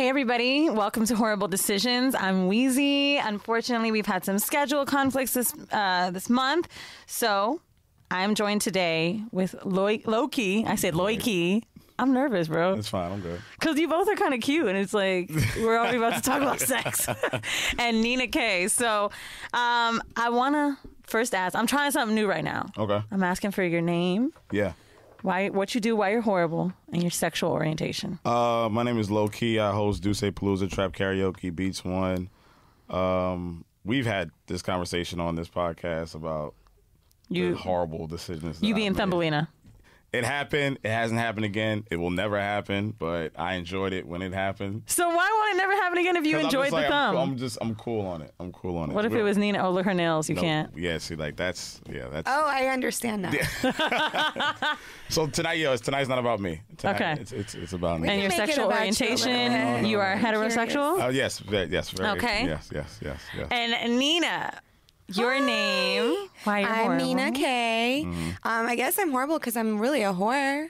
Hey everybody, welcome to Whoreible Decisions. I'm Wheezy. Unfortunately, we've had some schedule conflicts this month, so I'm joined today with Lowkey. I said Lowkey. I'm nervous, bro. It's fine. I'm good. Because you both are kind of cute, and it's like we're already about to talk about sex. And Nina Kayy. So I want to first ask, I'm trying something new right now. Okay. I'm asking for your name. Yeah. What you do, why you're Whoreible, and your sexual orientation. My name is Lowkey. I host Duce Palooza, Trap Karaoke, Beats One. We've had this conversation on this podcast about the horrible decisions. You being Thumbelina. It happened. It hasn't happened again. It will never happen, but I enjoyed it when it happened. So why won't it never happen again if you enjoyed the thumb? I'm cool on it. I'm cool on it. What if it was Nina? Oh, look, her nails. You can't. Yeah, see, like, that's. Oh, I understand that. Yeah. So tonight's not about me. Tonight, okay. It's about me. And your sexual orientation, you are heterosexual? Oh, yes. Very. Okay. Yes. And Nina, your name. Why you're I'm Whoreible? Nina Kayy. I guess I'm horrible because I'm really a whore.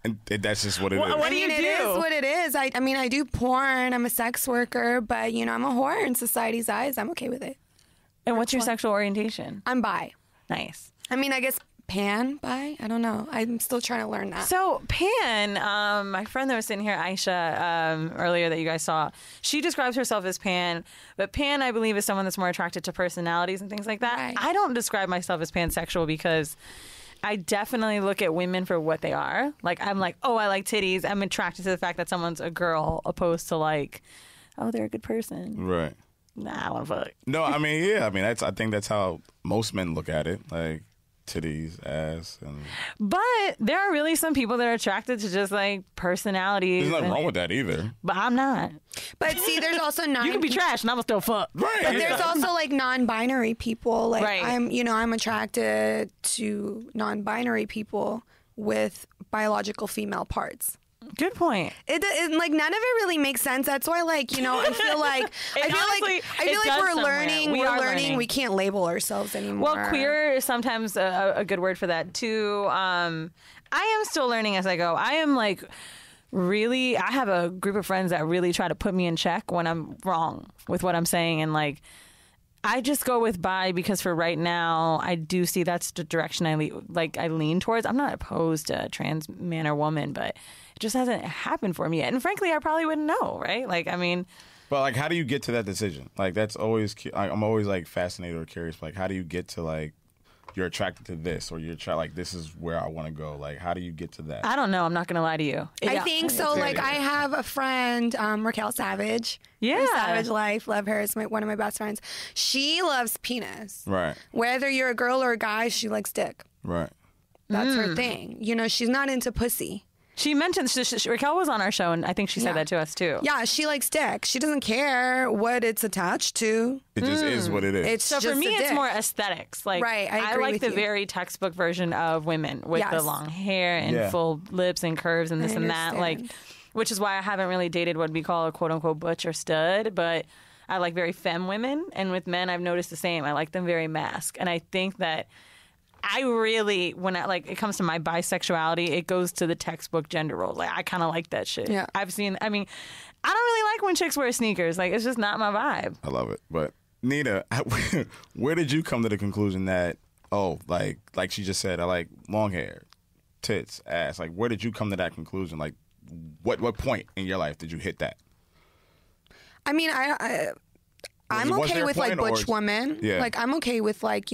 And that's just what it is. What do you do? It is what it is. I mean, I do porn. I'm a sex worker, but, I'm a whore in society's eyes. I'm okay with it. And what's your sexual orientation? I'm bi. Nice. I mean, I guess pan bi? I don't know. I'm still trying to learn that. So pan, my friend that was sitting here, Aisha, earlier that you guys saw, she describes herself as pan, but pan, I believe, is someone that's more attracted to personalities and things like that. Right. I don't describe myself as pansexual because I definitely look at women for what they are. Like, I'm like, oh, I like titties. I'm attracted to the fact that someone's a girl, opposed to like, oh, they're a good person. Right. Nah, I want to fuck. No, I mean, yeah. I mean, I think that's how most men look at it. Like, titties, ass, and. But there are really some people that are attracted to just like personalities. There's nothing wrong with that either. But I'm not. But see, there's also You can be trash and I'm gonna still fuck. Right. But there's also like non-binary people. Like Right. I'm attracted to non-binary people with biological female parts. Good point. It like none of it really makes sense. That's why, like, I feel like Honestly, it does we're somewhere. learning. We We're are learning. learning. We can't label ourselves anymore. Well, queer is sometimes a good word for that too. I am still learning as I go. I am like really. I have a group of friends that really try to put me in check when I'm wrong with what I'm saying, and like I just go with bi because for right now, I do see that's the direction I lean towards. I'm not opposed to a trans man or woman, but it just hasn't happened for me yet. And frankly, I probably wouldn't know, right? Like, I mean. But, like, how do you get to that decision? Like, that's always, I'm always, like, fascinated or curious. Like, how do you get to, like, you're attracted to this or like, this is where I want to go? Like, how do you get to that? I don't know. I'm not going to lie to you. I think so. Like, I have a friend, Raquel Savage. Yeah. From Savage Life. Love her. It's one of my best friends. She loves penis. Right. Whether you're a girl or a guy, she likes dick. Right. That's her thing. She's not into pussy. She mentioned, Raquel was on our show, and I think she said that to us, too. Yeah, she likes dick. She doesn't care what it's attached to. It just is what it is. It's So just for me, a it's dick. more aesthetics. Like, Right, I agree like with the you. very textbook version of women with the Yes. long hair and Yeah. full lips and curves and this I and that. Like, understand. which is why I haven't really dated what we call a quote-unquote butch or stud, but I like very femme women. And with men, I've noticed the same. I like them very masc. And I think that I really, when it comes to my bisexuality, it goes to the textbook gender role. Like, I kind of like that shit. Yeah. I don't really like when chicks wear sneakers. Like, it's just not my vibe. I love it. But, Nina, where did you come to the conclusion that, like she just said, I like long hair, tits, ass. Like, where did you come to that conclusion? Like, what point in your life did you hit that? I mean, I'm Was okay there a with like point, or- butch women. Yeah. Like I'm okay with like,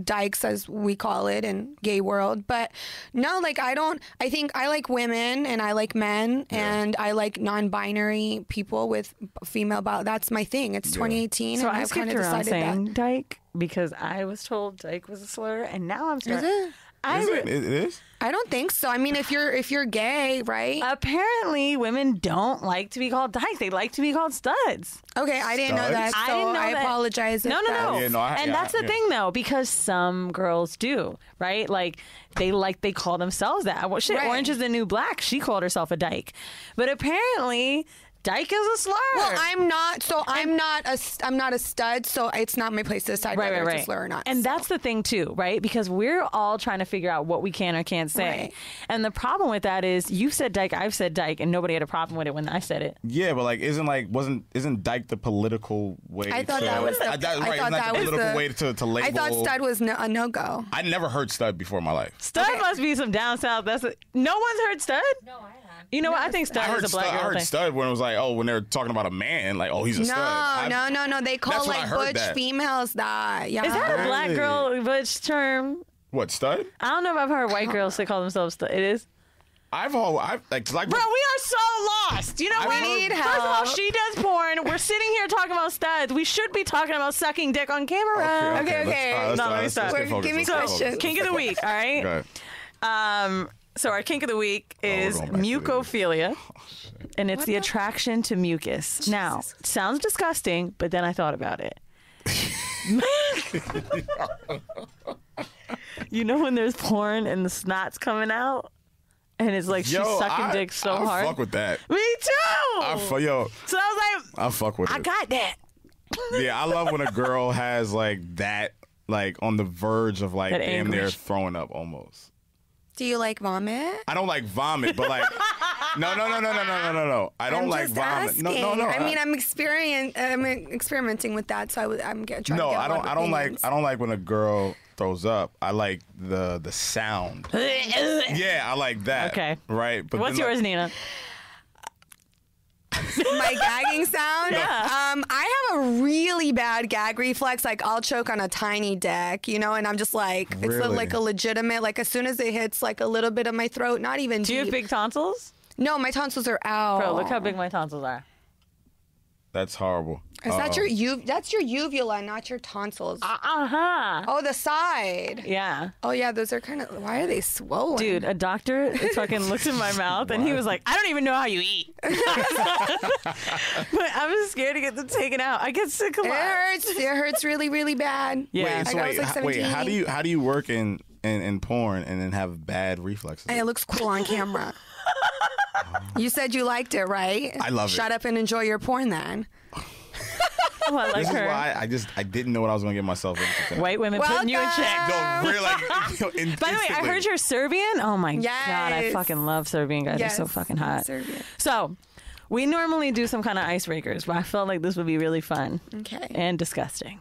dykes as we call it in gay world. But no, like I think I like women and I like men and I like non-binary people with female that's my thing. It's 2018 So and I I've kind skipped of around decided saying that. dyke because I was told dyke was a slur, and now I'm starting. Is it? It is? I don't think so. I mean, if you're gay, right? Apparently, women don't like to be called dyke. They like to be called studs. Okay, I didn't know Studs? that. I So didn't know I that. apologize. No. Yeah, no, And that's the thing, though, because some girls do, right? Like they call themselves that. Well, shit, Right. Orange is the New Black. She called herself a dyke, but apparently dyke is a slur. Well, I'm not a stud, so it's not my place to decide whether it's a slur or not. And that's the thing too, right? Because we're all trying to figure out what we can or can't say. Right. And the problem with that is you said dyke, I've said dyke, and nobody had a problem with it when I said it. Yeah, but like, isn't dyke the political way? I thought that was the political way to label. I thought stud was a no-go. I never heard stud before in my life. Stud must be some down south. No one's heard stud? No, I have. You know what? I think stud is a black girl I heard thing. stud when it was like, when they're talking about a man, like, he's a stud. No. They call That's when I like heard butch that. females that. Yeah. Is that a black Really? girl butch term? What, stud? I don't know if I've heard white girls that call themselves stud. It is? I've Bro, we are so lost. You know I what? need First of all, help. she does porn. We're sitting here talking about studs. We should be talking about sucking dick on camera. Okay. No, let me stop. Give me questions. Kink of the week, all right? Go ahead. So our kink of the week is we're going back to mucophilia, and it's the attraction to mucus. Now, it sounds disgusting, but then I thought about it. You know when there's porn and the snot's coming out, and it's like she's sucking dick so hard. I fuck with that. Me too. So I was like, I fuck with it. I got that. Yeah, I love when a girl has like that, like on the verge of like That damn near anguish. throwing up almost. Do you like vomit? I don't like vomit, but like no. I don't I'm like just vomit. asking. No. I mean, I'm experimenting with that, so I'm trying to get a lot of opinions. I don't like when a girl throws up. I like the sound. Yeah, I like that. Okay. Right. But What's then, yours, Nina? My gagging sound? Yeah. I have a really bad gag reflex. Like, I'll choke on a tiny dick, and I'm just like, it's Really? like a legitimate, like, as soon as it hits, like, a little bit of my throat, not even Do you have deep. big tonsils? No, my tonsils are out. Bro, look how big my tonsils are. That's horrible. Is that that's your uvula, not your tonsils. Uh-huh. Oh, the side. Yeah. Oh, yeah, those are kind of, why are they swollen? Dude, a doctor fucking looked in my mouth and he was like, I don't even know how you eat. But I was scared to get them taken out. I get sick a lot. It hurts really, really bad. Yeah. Wait, so I was like 17. how do you work in porn and then have bad reflexes? And it looks cool on camera. You said you liked it, right? I love it. Shut up and enjoy your porn then. Oh, I like This is her. why I didn't know what I was gonna get myself into. White women putting you in check. No, really, like, By the way, I heard you're Serbian. Oh my God, I Yes. fucking love Serbian guys. They're so Yes, fucking hot. Serbian. So, we normally do some kind of icebreakers, but I felt like this would be really fun Okay. and disgusting.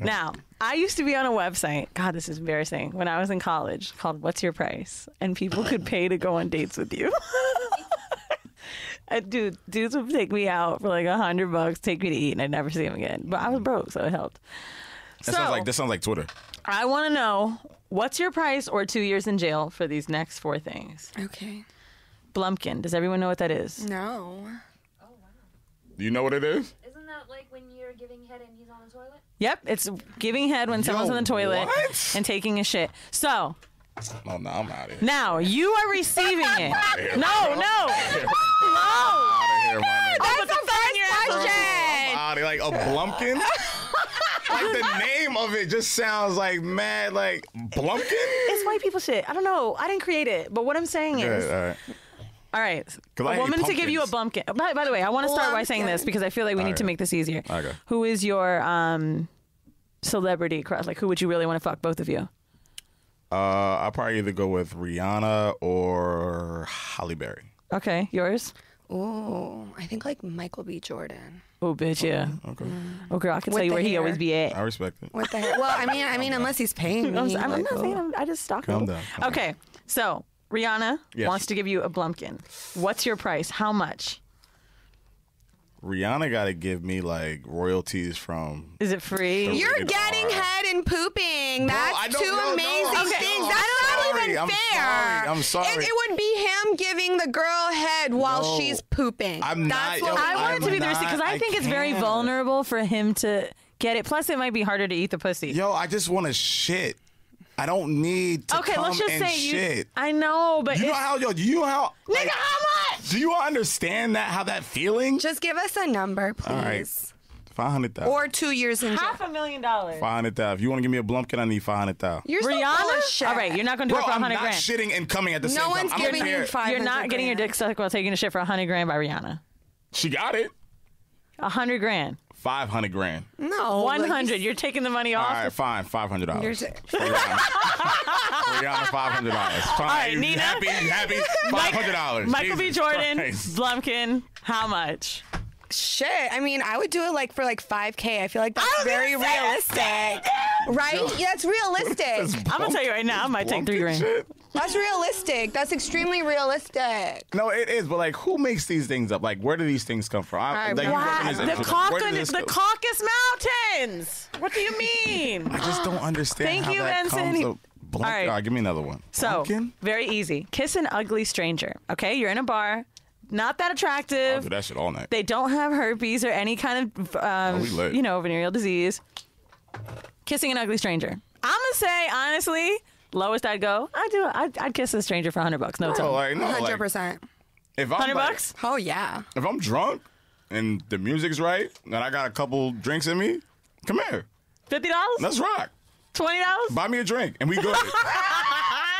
Now, I used to be on a website. God, this is embarrassing. When I was in college, called What's Your Price? And people could pay to go on dates with you. Dudes would take me out for like $100, take me to eat, and I'd never see them again. But I was broke, so it helped. That sounds like Twitter. I want to know, what's your price or 2 years in jail for these next 4 things? Okay. Blumpkin. Does everyone know what that is? No. Do you know what it is? Isn't that like when you're giving head and he's on the toilet? Yep, it's giving head when someone's in the toilet what? and taking a shit. So, Oh no, I'm out of here. now you are receiving it. No. Out of here, my nigga. That's the first question. I'm out of here. Like a Blumpkin? Like the name of it just sounds like mad, like Blumpkin? It's white people shit. I don't know. I didn't create it. But what I'm saying is, Good, all right. all right, I a hate woman to give you a pumpkins. blumpkin. By the way, I want to start by saying this because I feel like we need to make this easier. Okay. Who is your celebrity crush? Like, who would you really want to fuck, both of you? I'll probably either go with Rihanna or Halle Berry. Okay, yours? Oh, I think like Michael B. Jordan. Oh, bitch, yeah. Okay. Oh, girl, I can With tell you the where he hair. always be at. I respect it. What the heck? Well, I mean, unless he's paying me. I'm like, not saying I just stalk Calm him. down. Okay, so Rihanna Yes. wants to give you a blumpkin. What's your price? How much? Rihanna got to give me like royalties from. Is it free? You're Rated getting R. head and pooping. I That's don't two know. amazing No, things. I'm That's sorry. not even I'm fair. I'm sorry. It would be him giving the girl head while No. she's pooping. I'm That's not- what I want it to be the I'm receipt because not- I think I it's very can't. vulnerable for him to get it. Plus, it might be harder to eat the pussy. Yo, I just want to shit. I don't need to Okay, come let's just and say shit. I know, but You know it's, how, yo, do you know how? nigga, how much? Do you understand how that feeling? Just give us a number, please. All right. 500,000. Or 2 years in jail. $500,000. 500,000. If you want to give me a Blumpkin, I need 500,000. You're so full of Rihanna? shit. All right, you're not going to do Bro, it for I'm 100 not grand. shitting and coming at the same No time. one's I don't giving care. you 500 You're not getting your grand. dick sucked while taking a shit for 100 grand by Rihanna. She got it. 100 grand. 500 grand. No. 100. You're taking the money All off. right, fine. $500. You're Rihanna, $500. Fine. All right, You Nina. Happy. $500. Michael B. Jesus Jordan, Christ. Blumpkin, how much? Shit. I mean, I would do it like for like $5K. I feel like that's very realistic. Right? Yeah, that's realistic. I'm going to tell you right now, I might take 3 grand. Shit. That's realistic. That's extremely realistic. No, it is, but like, who makes these things up? Like, where do these things come from? right, Like, wow. you work in this The industry. Where did this go? Caucasus Mountains. What do you mean? I just don't understand Thank how you, that Ensign. comes up. All right. Give me another one. So, Blumpkin? very easy. Kiss an ugly stranger. Okay, you're in a bar. Not that I'll attractive. do that shit all night. They don't have herpes or any kind of, we lit. venereal disease. Kissing an ugly stranger. I'm gonna say honestly, lowest I'd go. I'd kiss a stranger for $100. No, Bro, time. like, no, like, 100%. if I'm $100. Oh, yeah. if I'm drunk and the music's right and I got a couple drinks in me, come here. $50. Let's rock. $20. Buy me a drink and we good.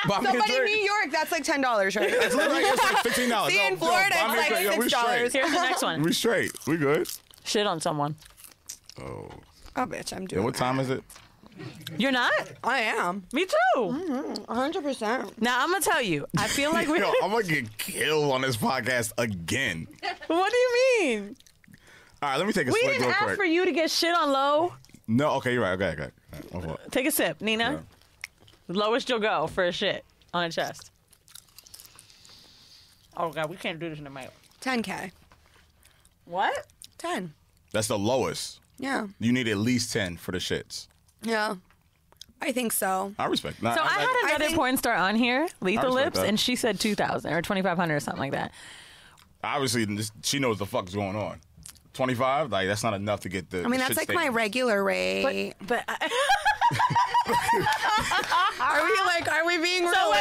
Buy me a But in drink. New York, that's like $10, right? It's literally it's like $15. See, Yo, in Florida, buy me a it's drink. Yo, like we $6. straight. Here's the next one. We straight. We good. Shit on someone. Oh. Oh, bitch, I'm doing What time is it? You're not? I am. Me too. 100%. Now I'm gonna tell you. I feel like we. Yo, I'm gonna get killed on this podcast again. What do you mean? All right, let me take a We swig didn't real ask quick. for you to get shit on low. No, okay, you're right. Okay. My fault. Take a sip, Nina. Lowest you'll go for a shit on a chest. Oh god, we can't do this in the mail. 10K. What? 10. That's the lowest. Yeah. You need at least 10 for the shits. Yeah. I think so. I respect. So I had another think- porn star on here, Lethal respect Lips, that. and she said 2,000 or 2,500 or something like that. Obviously, she knows the fuck's going on. 25, like that's not enough to get the. I mean, that's like my regular rate. But Are we being realistic? so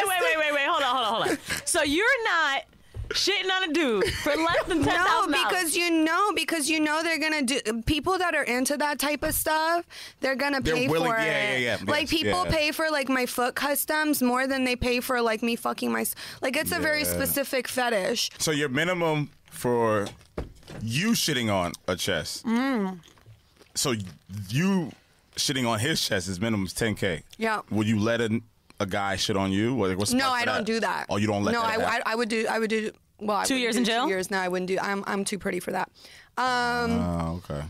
wait. Hold on. So you're not shitting on a dude for less than $10,000. No, because you know they're gonna do. People that are into that type of stuff, they're gonna pay willing- for yeah, it. yeah. Like Yes, people yeah. pay for like my foot customs more than they pay for like me fucking my. Like it's a very Yeah. specific fetish. So your minimum for you shitting on a chest. So you shitting on his chest is minimum 10K. Yeah. Would you let a guy shit on you? What's the No, spot I for don't do that. Oh, you don't let no, that happen? I would do. Well, I 2 wouldn't years do in jail? 2 years. No, I wouldn't do. I'm too pretty for that. Oh, okay.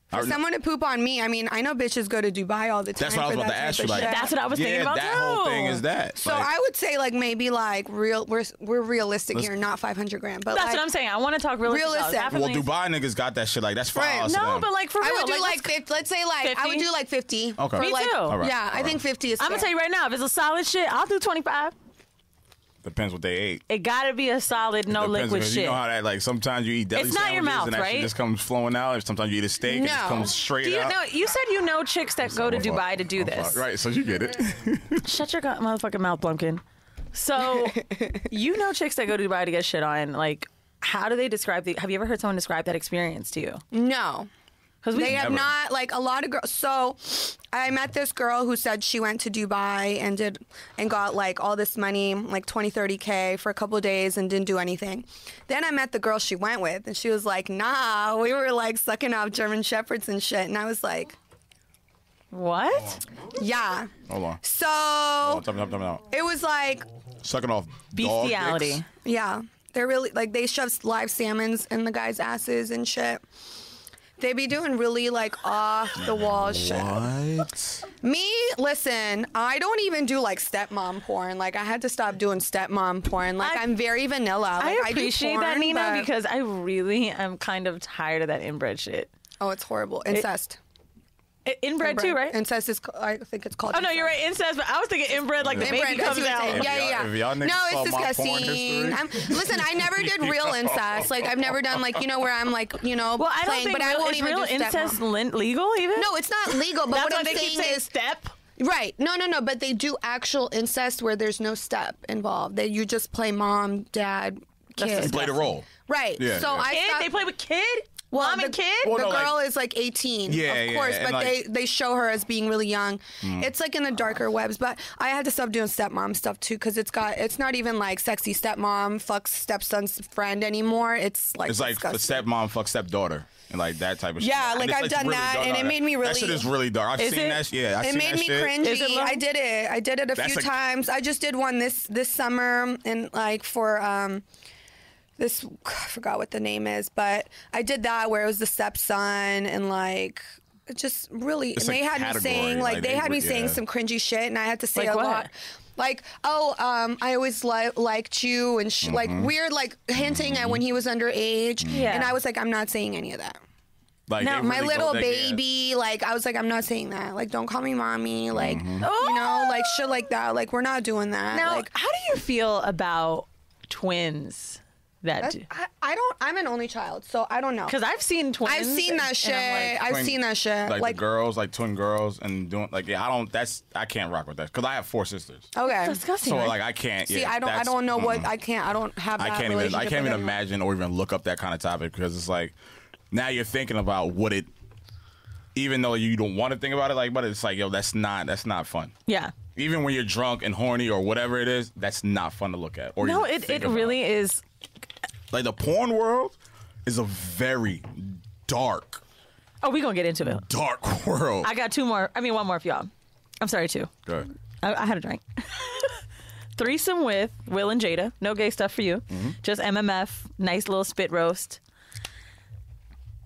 For someone to poop on me, I mean, I know bitches go to Dubai all the time. That's what I was for about to that ask type you. of Like, shit. That's what I was thinking about that too. whole thing is that. So like, I would say like maybe like we're realistic here, not 500 grand, but That's like, what I'm saying. I want to talk realistic. Realistic. Half a well, million- Dubai niggas got that shit. Like that's Right. $5 to No, them. but like for real. I would do let's- let's say like I 50? would do like 50. Okay. for, Me like, too. All right. Yeah, All I think 50 is. I'm gonna tell you right now, if it's a solid shit, I'll do 25. Depends what they ate. It gotta be a solid, no Depends, liquid because shit. You know how that like sometimes you eat deli It's not your sandwiches mouth, and that shit right? just comes flowing out. Sometimes you eat a steak and it just No. comes straight Do you out. know? You said you know chicks that go to My fault. Dubai to do My this. fault. Right, so you get it. Shut your motherfucking mouth, Blumpkin. So, you know chicks that go to Dubai to get shit on. Like, how do they describe have you ever heard someone describe that experience to you? No. Because They have Never. not, like a lot of girls. So I met this girl who said she went to Dubai and got like all this money, like 20, 30K for a couple of days and didn't do anything. Then I met the girl she went with and she was like, nah, we were like sucking off German Shepherds and shit. And I was like, what? yeah. Hold on. So Time out. it was like, Sucking off dog Bestiality. dicks? yeah, they're really like they shove live salmons in the guys' asses and shit. They be doing really like off the wall shit. What? Me, listen, I don't even do like stepmom porn. Like I had to stop doing stepmom porn. Like I'm very vanilla. Like, I appreciate do porn, that, Nina, but- because I really am kind of tired of that inbred shit. oh, it's horrible. Incest. Inbred too, right? Incest is, I think it's called. Oh no, you're right. Incest, but I was thinking inbred, like the Inbred, baby that's comes what you're out. saying. Yeah. If y'all niggas No, saw it's my porn disgusting. history- Listen, I never did real incest. Like I've never done like where I'm like Well, I don't playing, think but I won't is even real do incest stepmom. legal even. No, it's not legal. But that's what why I'm they keep saying saying is, step. right? No. But they do actual incest where there's no step involved. That you just play mom, dad, That's kid. Play the role. Right. Yeah, so yeah. I Kid? stopped- They play with kid? Well, Mom the, and kid? Well, the no, girl like- is like 18, Yeah, of yeah, course, and but like- they show her as being really young. It's like in the darker webs, but I had to stop doing stepmom stuff too because it's not even like sexy stepmom fucks stepson's friend anymore. It's like stepmom fuck stepdaughter and like that type of shit. Yeah, And like it's, I've done really that, dark. and it made me That shit really- is really dark. I've Is seen it? that. Yeah, I've It seen made that me shit. Is it cringy. low? I did it a That's few a- times. I just did one this summer and like for this I forgot what the name is, but I did that where it was the stepson and like it just really It's and they a had me category, saying like, they had me yeah. saying some cringy shit and I had to say Like a what? lot. Like, I always liked you and like weird, like hinting at when he was underage. Yeah. And I was like, I'm not saying any of that. Like, Now, they My really little go that- yeah. baby, like I was like, I'm not saying that. Like, don't call me mommy. Like, Oh! you know, like shit like that. Like, we're not doing that. Now, like, how do you feel about twins? That I don't. I'm an only child, so I don't know. because I've seen twins. I've seen that shit. and I'm like, I've seen that shit. Like the girls, like twin girls, and doing like I can't rock with that because I have 4 sisters. Okay. disgusting. So right? like I can't. See, yeah, I that's- don't know what mm-mm. I can't. I don't have that I can't even relationship with anyone. imagine or even look up that kind of topic because it's like now you're thinking about what it. Even though you don't want to think about it, like, but it's like, yo, that's not fun. yeah. Even when you're drunk and horny or whatever it is, that's not fun to look at. Or No, even it think about. really is. Like the porn world is a very dark Oh, we gonna get into it. world. I got two more. I mean, one more for y'all. I'm sorry, two. Good. I had a drink. Threesome with Will and Jada. No gay stuff for you. Just MMF. Nice little spit roast.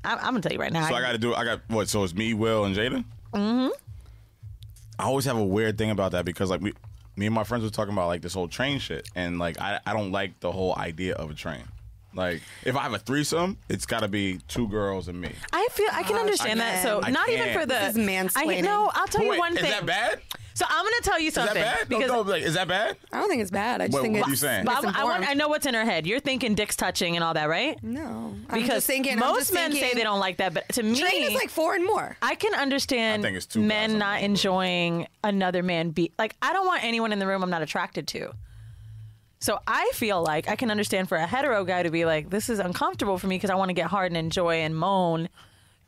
I'm gonna tell you right now. So I got what? So it's me, Will, and Jada. Mm-hmm. I always have a weird thing about that because like me and my friends were talking about like this whole train shit, and like I don't like the whole idea of a train. Like if I have a threesome, it's got to be 2 girls and me. I feel I can understand that. So I not even can't. for the. This is mansplaining. No, I'll tell you Wait, one is thing. that bad? So I'm gonna tell you Is something. that bad? Because No, like, is that bad? I don't think it's bad. I just What- think what it's. are you saying? But misinformed. I know what's in her head. You're thinking dicks touching and all that, right? No, I'm Because just thinking. most men say they don't like that, but to me, Train is like 4 and more. I can understand I think it's 2 guys men on not the boat. enjoying another man be like. I don't want anyone in the room I'm not attracted to. So I feel like I can understand for a hetero guy to be like, this is uncomfortable for me because I want to get hard and enjoy and moan,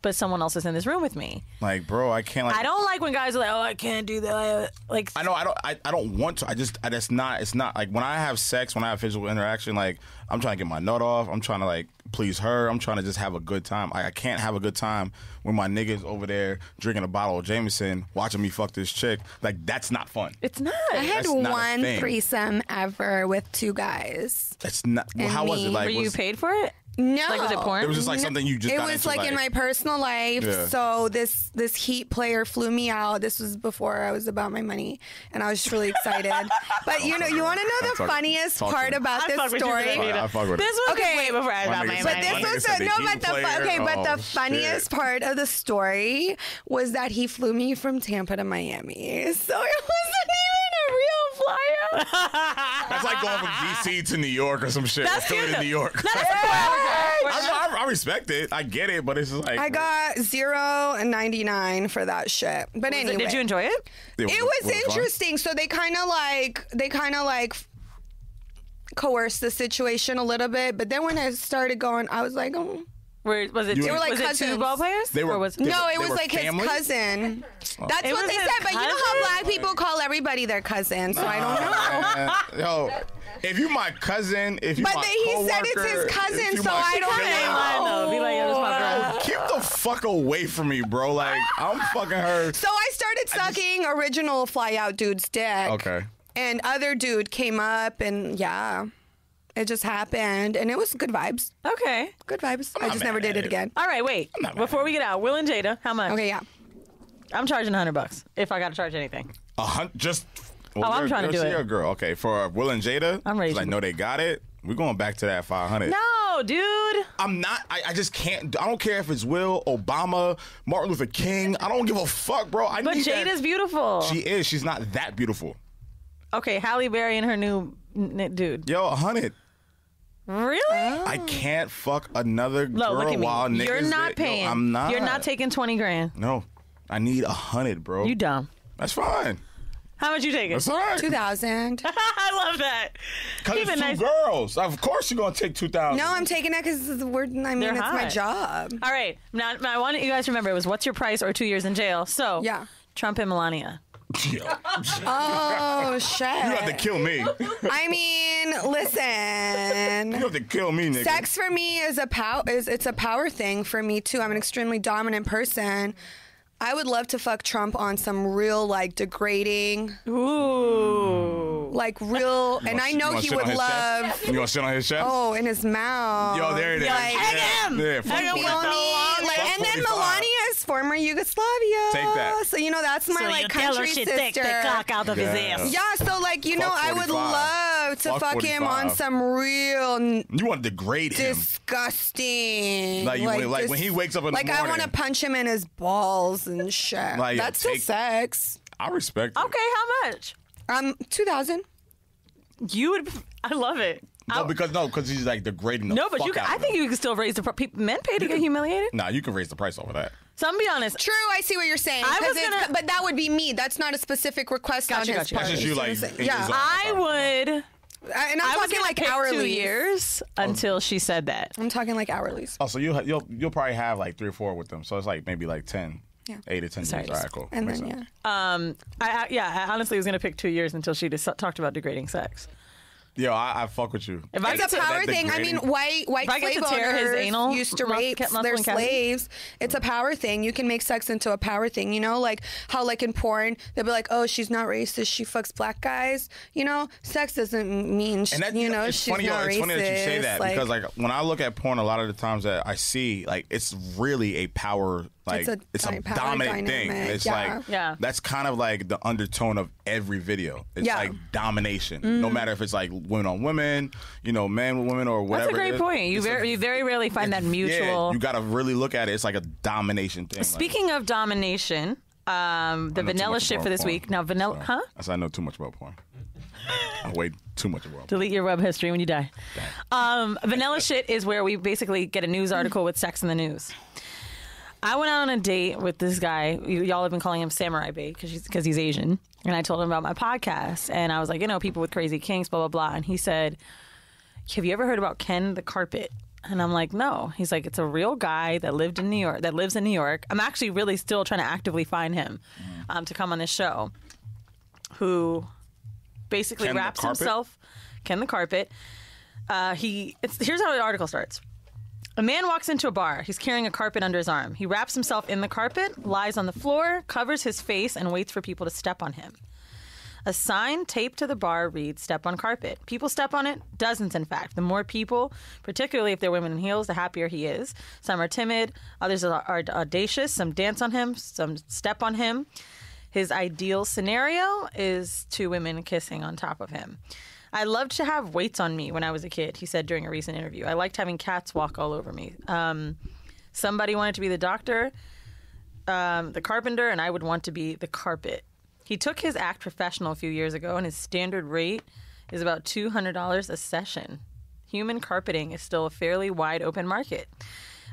but someone else is in this room with me. Like, bro, I can't. Like, I don't like when guys are like, oh, I can't do that. Like, I know I don't want to. It's not like when I have sex, when I have physical interaction, like I'm trying to get my nut off. I'm trying to like please her. I'm trying to just have a good time. I can't have a good time when my niggas over there drinking a bottle of Jameson, watching me fuck this chick. Like that's not fun. it's not. I had That's not a one thing. threesome ever with 2 guys. That's not. Well, And how was it? me. Like, Were you was, paid for it? No, Like, was it porn? it was just like something you just. It got was into, like in my personal life. Yeah. So this Heat player flew me out. This was before I was about my money, and I was just really excited. But you want to know the Talk- funniest talk to part me. about I this fuck with you story? today, Nita. I fuck with it. This was Okay. way before I My got nigga my said- But money. this My nigga was said the the Heat player? but the Oh, funniest shit. part of the story was that he flew me from Tampa to Miami. So it wasn't even a real flyout. That's like going from DC to New York or some shit. That's or Philly cute, to New York. No, that's I respect it. I get it, but it's just like I got 0 and 99 for that shit. But anyway, Did you enjoy it? It it was interesting. So they kind of like coerced the situation a little bit, but then when it started going, I was like, oh. Was it They two, were like was it 2 cousins. ball players? They were- Or was they No, were- it was were like family? his cousin. That's It what was they his said, but you know how cousin? black people call everybody their cousin, so I don't know. Yo, if you my cousin, if you But my he said it's coworker, his cousin, if you so my I don't cousin, know. I know. Be like, yo, this my girl. Keep the fuck away from me, bro. Like I'm fucking her. So I started sucking original fly out dude's dick. Okay. And other dude came up, and yeah, it just happened, and it was good vibes. Okay. Good vibes. I not just mad never did at it it. again. All right, wait. not mad Before we get out, Will and Jada, how much? Okay, yeah. I'm charging $100 if I got to charge anything. Just. Oh, I'm trying to do it. You're a girl. Okay, for Will and Jada, I'm ready she's like, to- no, they got it. We're going back to that 500. No, dude. I'm not. I just can't. I don't care if it's Will, Obama, Martin Luther King. I don't give a fuck, bro. But need that- Jada's beautiful. She is. She's not that beautiful. Okay, Halle Berry and her new dude. Yo, 100. Really? I can't fuck another girl Look, look at me. while niggas. You're not paying. Yo, I'm not. You're not taking 20 grand. No, I need 100, bro. You dumb. That's fine. How much you taking? That's all right. 2,000. I love that. Because Keep it's it two nice. girls. Of course you're going to take 2,000. No, I'm taking it because it's They're my hot. job. All right. Now, I want you guys to remember it was what's your price or 2 years in jail. So, Yeah. Trump and Melania. Yo, Oh, shit. you have to kill me. I mean, You listen. have to kill me, nigga. Sex for me is it's a power thing for me too. I'm an extremely dominant person. I would love to fuck Trump on some real like degrading, Ooh. like real, and I know he would love. You gonna sit on his chest? Oh, in his mouth. Yo, there it is. Like, hang him! Yeah, fuck Hang him Feel with it. the long me? Like, Fuck and then 45. Melania is former Yugoslavia. Take that. So you know that's my So like you tell her country she sister. take the cock out of his Yeah. ass. Yeah, so like you know, Fuck I would 45. love to Fuck fuck him 45. on some real You want to degrade him. disgusting. Like, when he wakes up in the like I morning. want to punch him in his balls and shit. Like, yo, That's still take- sex. I respect it. Okay, how much? 2,000. You would. I love it. No, because he's like degrading the No, but fuck you. out I of think him. you can still raise the men pay to get humiliated. Nah, you can raise the price over that. So I'm gonna be honest. True, I see what you're saying. I 'Cause was gonna- but that would be me. That's not a specific request Gotcha, on his gotcha, part. That's just you, like, See what I'm saying? in your zone. Yeah. I would. And I'm I was talking gonna like pick 2 hourly. years until she said that. I'm talking like hourly. Oh, so you'll probably have like 3 or 4 with them. So it's like maybe like 10. Yeah. 8 to 10 Sorry, years. All right, cool. And Makes then sense. yeah. I honestly was gonna pick 2 years until she just talked about degrading sex. Yo, I fuck with you. If I It's get a to- power that thing. I mean, degrading- white If I get slave to tear his owners anal used to muscle- rape muscle their and cavity. slaves. It's a power thing. You can make sex into a power thing. You know, like how like in porn they'll be like, oh, she's not racist. She fucks black guys. You know, sex doesn't mean And that, you know it's she's funny, not it's racist. funny that you say that like, because like when I look at porn, a lot of the times that I see like it's really a power like It's a power dominant thing. dynamic, It's yeah. like Yeah. that's kind of like the undertone of every video. It's Yeah. like domination, no matter if it's like women on women, you know, men with women or whatever. That's a great it is. point. You very rarely find that mutual. Yeah, you got to really look at it. It's like a domination thing. Speaking of domination, the I know too vanilla much shit about for this porn. week. Now vanilla, So, huh? I said I know too much about porn. I way too much about porn. Delete your web history when you die. Vanilla shit is where we basically get a news article with sex in the news. I went out on a date with this guy. Y'all have been calling him Samurai Bae because he's Asian. And I told him about my podcast. And I was like, you know, people with crazy kinks, blah, blah, blah. And he said, have you ever heard about Ken the Carpet? And I'm like, no. He's like, it's a real guy that lives in New York. I'm actually really still trying to actively find him to come on this show, who basically Ken the wraps Carpet? himself, Ken the Carpet. Here's how the article starts. A man walks into a bar. He's carrying a carpet under his arm. He wraps himself in the carpet, lies on the floor, covers his face, and waits for people to step on him. A sign taped to the bar reads, "Step on carpet." People step on it, dozens in fact. The more people, particularly if they're women in heels, the happier he is. Some are timid, others are audacious. Some dance on him, some step on him. His ideal scenario is 2 women kissing on top of him. I loved to have weights on me when I was a kid, he said during a recent interview. I liked having cats walk all over me. Somebody wanted to be the doctor, the carpenter, and I would want to be the carpet. He took his act professional a few years ago, and his standard rate is about $200 a session. Human carpeting is still a fairly wide open market.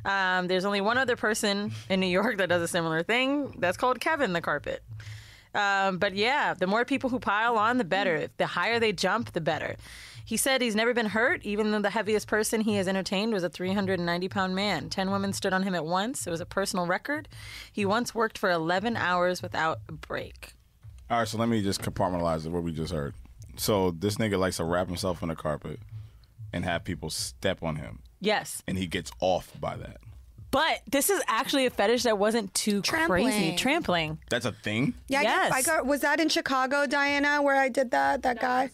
There's only one other person in New York that does a similar thing. That's called Kevin the Carpet. But yeah, the more people who pile on, the better. The higher they jump, the better. He said he's never been hurt, even though the heaviest person he has entertained was a 390-pound man. 10 women stood on him at once. It was a personal record. He once worked for 11 hours without a break. All right, so let me just compartmentalize what we just heard. So this nigga likes to wrap himself in the carpet and have people step on him, Yes. and he gets off by that. But this is actually a fetish that wasn't too crazy. Trampling. That's a thing? Yeah, Yes. I got. Was that in Chicago, Diana, where I did that? That guy.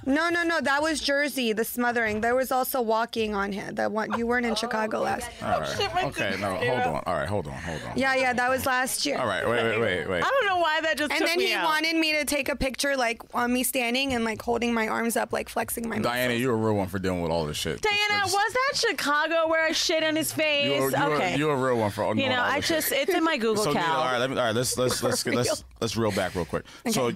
No. That was Jersey. The smothering. There was also walking on him. That one. You weren't in Chicago last. All right. Okay, no, hold on. All right, hold on. Yeah. That was last year. All right, wait. I don't know why that just And took then me he out. wanted me to take a picture, like on me standing and like holding my arms up, like flexing my. Diana, muscles. you're a real one for dealing with all this shit. Diana, was that Chicago where I shit on his face? Okay. You're a real one for You know, all this shit. it's in my Google So, Cal. all right, let's reel back real quick. So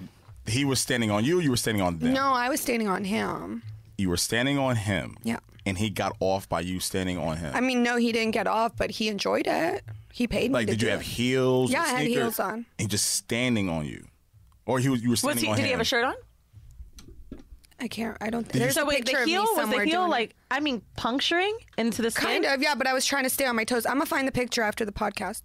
he was standing on you were standing on them? No, I was standing on him. You were standing on him. Yeah. And he got off by you standing on him. I mean, no, he didn't get off, but he enjoyed it. He paid me like, to did you do have it. heels? Yeah, and I had sneakers? heels on. And just standing on you. Or you were standing on him? Did he have a shirt on? I don't think there's a picture of me was somewhere the heel doing like it. I mean puncturing into the skin? Kind of, yeah, but I was trying to stay on my toes. I'm gonna find the picture after the podcast.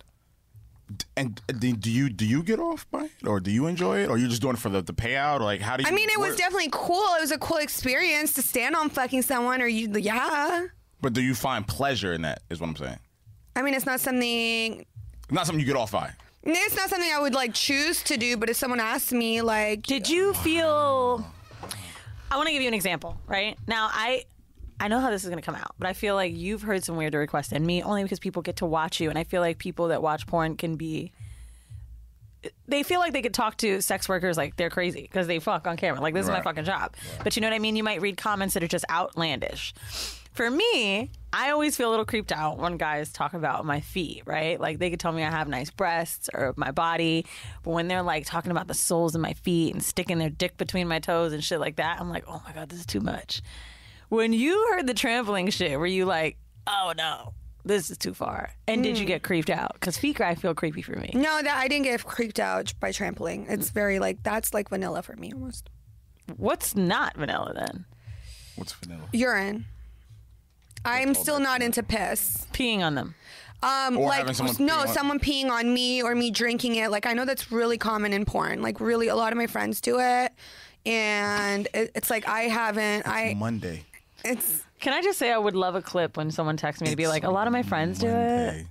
And do you get off by it, or do you enjoy it, or you're just doing it for the payout, or like how do you? I mean, it was definitely cool. It was a cool experience to stand on fucking someone, or yeah. But do you find pleasure in that? Is what I'm saying. I mean, it's not something You get off by. It's not something I would like choose to do, but if someone asked me, like, did you feel? I want to give you an example. Right now, I know how this is going to come out, but I feel like you've heard some weirder requests than me, only because people get to watch you, and I feel like people that watch porn they feel like they could talk to sex workers like they're crazy because they fuck on camera. Like, this is my fucking job. Right. But you know what I mean? You might read comments that are just outlandish. For me, I always feel a little creeped out when guys talk about my feet, right? Like, they could tell me I have nice breasts or my body, but when they're like talking about the soles of my feet and sticking their dick between my toes and shit like that, I'm like, oh my God, this is too much. When you heard the trampling shit, were you like, oh no, this is too far? And did you get creeped out? Because feet I feel creepy for me. No, I didn't get creeped out by trampling. It's very like, that's like vanilla for me almost. What's not vanilla then? What's vanilla? Urine. I'm still not into piss. Peeing on them. Or like someone peeing on me or me drinking it. Like, I know that's really common in porn. Like, really, a lot of my friends do it, and it's like Monday. Can I just say I would love a clip when someone texts me to be like, a lot of my friends do it.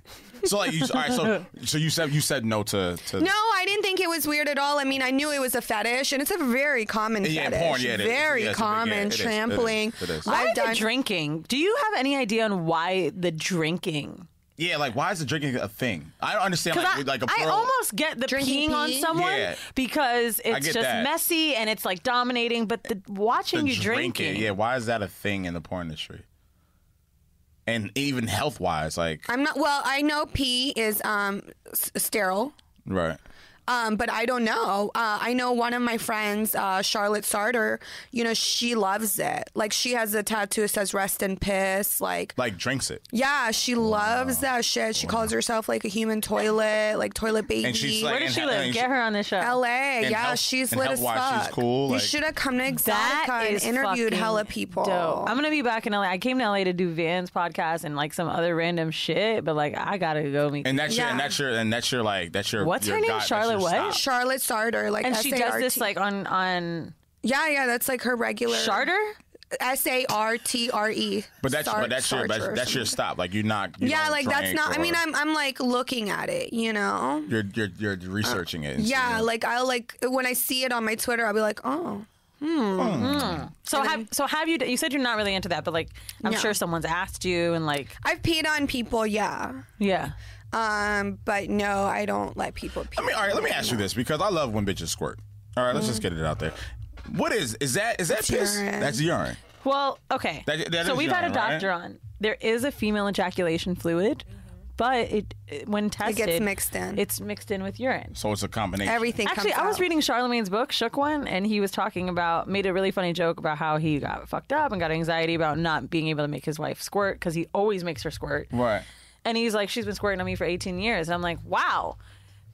So like, all right, so you said no to. No, I didn't think it was weird at all. I mean, I knew it was a fetish, and it's a very common fetish. Porn, yeah, it is. Very common. Trampling. It is. Why the drinking? Do you have any idea on why the drinking? Yeah, like, why is the drinking a thing? I don't understand. Like a pearl. I almost get the peeing on someone because it's just messy and it's like dominating. But watching you drinking, yeah, why is that a thing in the porn industry? And even health wise, like, I'm not. Well, I know pee is sterile, right? But I don't know. I know one of my friends, Charlotte Sarter, you know, she loves it. Like, she has a tattoo that says rest in piss. Like drinks it. Yeah, she loves that shit. She calls herself like a human toilet, like toilet baby. And she's like, where does she live? Get her on this show. LA. Yeah, she's lit as fuck. She's cool. You should have come to Exotica and interviewed hella people. Dope. I'm going to be back in LA. I came to LA to do Van's podcast and like some other random shit, but like, I got to go meet. And that's your What's her name? Charlotte what? Charlotte Sarter, like, and S-A-R-T. she does this like on yeah, that's like her regular Charter. SARTRE. But that's your stop. Like, you're not. Yeah, like, that's not. I mean, I'm like looking at it. You know. You're researching it. Yeah, like, I'll like when I see it on my Twitter, I'll be like, oh. So have you? You said you're not really into that, but like, I'm sure someone's asked you and like. I've peed on people. Yeah. Yeah. But no, I don't let people pee. I mean, all right, let me ask you this, because I love when bitches squirt. All right, let's just get it out there. What is that piss? Urine. That's urine. Well, okay. That so is we've urine, had a doctor on. There is a female ejaculation fluid, but when tested, it gets mixed in. It's mixed in with urine. So it's a combination. Everything Actually, comes I was out. reading Charlemagne's book, Shook One, and he was talking made a really funny joke about how he got fucked up and got anxiety about not being able to make his wife squirt because he always makes her squirt. Right. And he's like, she's been squirting on me for 18 years. And I'm like, wow.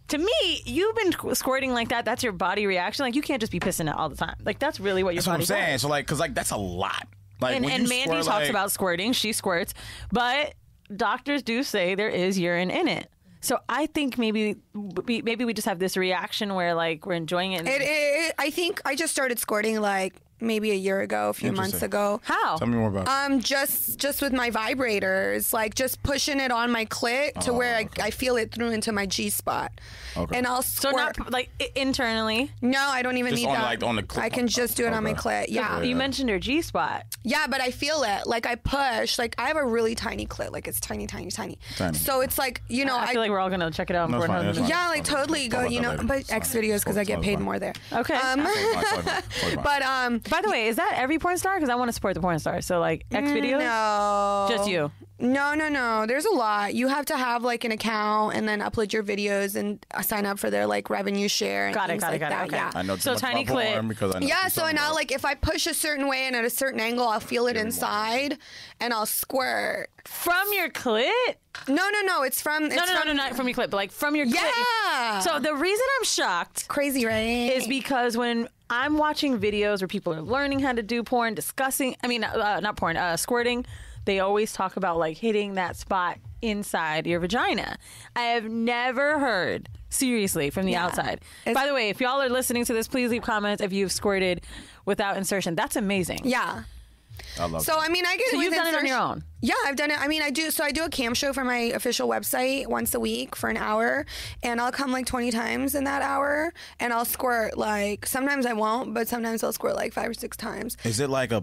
To me, you've been squirting like that. That's your body reaction. Like, you can't just be pissing it all the time. Like, that's really what your body does. That's what I'm saying. So, like, because, like, that's a lot. Like, and Mandy talks about squirting. She squirts. But doctors do say there is urine in it. So I think maybe we just have this reaction where, like, we're enjoying it. I think I just started squirting, like, maybe a year ago, a few months ago. How? Tell me more about it. Just with my vibrators, like, just pushing it on my clit to where I feel it through into my G spot. Okay. And I'll So squirt. not like internally. No, I don't even Just need on, that. like, on the clit. I can just do it on my clit. Yeah. You mentioned your G spot. Yeah, but I feel it. Like, I push. Like, I have a really tiny clit. Like, it's tiny. So it's like, you know, I feel like we're all gonna check it out. No, it's fine, it's fine. yeah, like, totally go, you know, but X videos because I get paid more there. Okay. But by the way, is that every porn star? Because I want to support the porn stars. So like X videos. No. Just you. No. There's a lot. You have to have like an account and then upload your videos and sign up for their like revenue share and Got it. that. Okay. Yeah. I know So too much tiny about porn clit. because I know Yeah, what you're so talking now about. like if I push a certain way and at a certain angle, I'll feel it inside and I'll squirt. From your clit? No. It's from No, not from your clit, but like from your clit. Yeah. So the reason I'm shocked Crazy, right? is because when I'm watching videos where people are learning how to do porn, not porn, squirting, they always talk about like hitting that spot inside your vagina. I have never heard, seriously, from the outside. By the way, if y'all are listening to this, please leave comments if you've squirted without insertion. That's amazing. Yeah. I love So it. I mean, I get So it. you've with done it on your insertion. own? Yeah, I've done it. I mean, I do. So I do a cam show for my official website once a week for an hour, and I'll come like 20 times in that hour, and I'll squirt like. Sometimes I won't, but sometimes I'll squirt like 5 or 6 times. Is it like a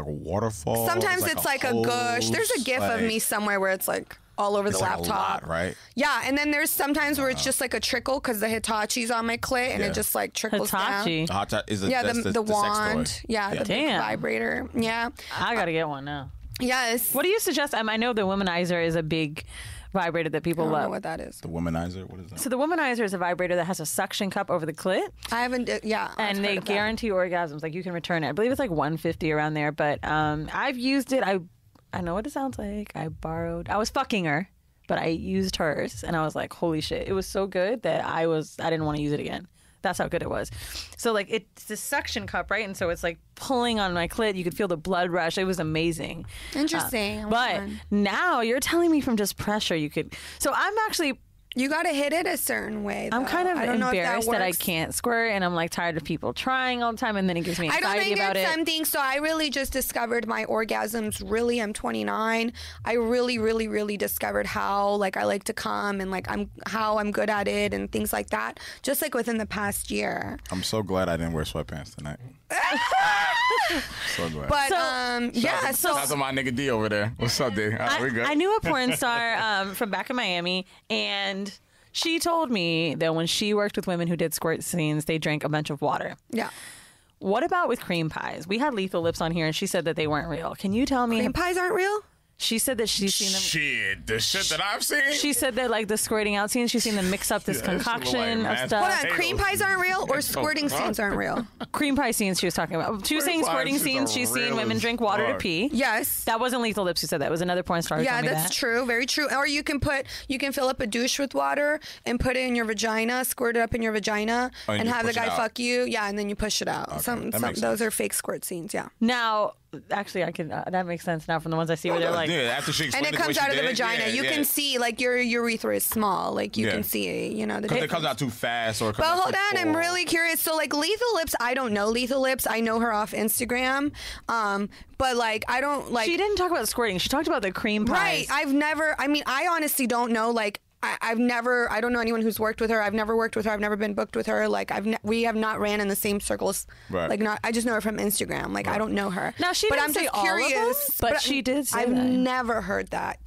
waterfall? Sometimes it's like a gush. There's a gif of me somewhere where it's like all over the like laptop. a lot, right? Yeah, and then there's sometimes where it's just like a trickle because the Hitachi's on my clit and Yeah. it just like trickles Hitachi. down. Hot shot is Yeah, that's the sex wand. toy. Yeah, the big Damn. vibrator. Yeah. I gotta get one now. Yes. What do you suggest? I know the womanizer is a big vibrator that people I don't know love. what that is. The womanizer. What is that? So the womanizer is a vibrator that has a suction cup over the clit, I haven't. Yeah. I've and heard they of that. guarantee orgasms. Like you can return it. I believe it's like $150 around there. But I've used it. I know what it sounds like. I was fucking her, but I used hers, and I was like, holy shit! It was so good that I didn't want to use it again. That's how good it was. So like it's the suction cup, right? And so it's like pulling on my clit. You could feel the blood rush. It was amazing. Interesting. I want But one. now you're telling me from just pressure you could. So I'm actually. You got to hit it a certain way. I'm though. kind of I don't know if embarrassed that I works. can't squirt, and I'm like tired of people trying all the time, and then it gives me I don't anxiety think about it's it. something. So I really just discovered my orgasms. Really, I'm 29. I really discovered how like I like to come and like how I'm good at it and things like that. Just like within the past year. I'm so glad I didn't wear sweatpants tonight. So glad. But So- yeah. So Shout out to my nigga D over there. What's up, D? All right, we good. I knew a porn star from back in Miami, and she told me that when she worked with women who did squirt scenes, they drank a bunch of water. yeah. What about with cream pies? We had Lethal Lips on here, and she said that they weren't real. Can you tell me? Cream pies aren't real. She said that she's seen them. Shit, the shit that I've seen. She said that like the squirting out scenes, she's seen them mix up this Yeah, that shit look concoction like of mashed stuff. Hold on. Cream pies aren't real, or squirting scenes aren't real. Cream pie scenes she was talking about. She was saying Squirting squirting pies scenes. are She's seen real women as drink water to fuck. pee. Yes. That wasn't Lethal Lips who said that. It was another porn star who Yeah, told me that's that. true. Very true. Or you can fill up a douche with water and put it in your vagina, squirt it up in your vagina, Oh, and and you have the push it guy out. fuck you. Yeah, and then you push it out. that makes Those sense. are fake squirt scenes. Yeah. Now, actually, I can. That makes sense now from the ones I see where they're like. yeah, after she And explained it the way comes she out of the did, vagina. yeah, You yeah. can see like your urethra is small. Like you Yeah. can see, the Because it difference. comes out too fast or it comes But out hold too on, I'm full. really curious. So like Lethal Lips, I don't know Lethal Lips. I know her off Instagram. But like I don't like She didn't talk about squirting. She talked about the cream pies. Right. I honestly don't know. Like, I don't know anyone who's worked with her. I've never worked with her. I've never been booked with her. Like, we have not ran in the same circles. Right. Like, I just know her from Instagram. Like, I don't know her. Now, she but didn't I'm say just all of them, curious. but she did say I've that. never heard that.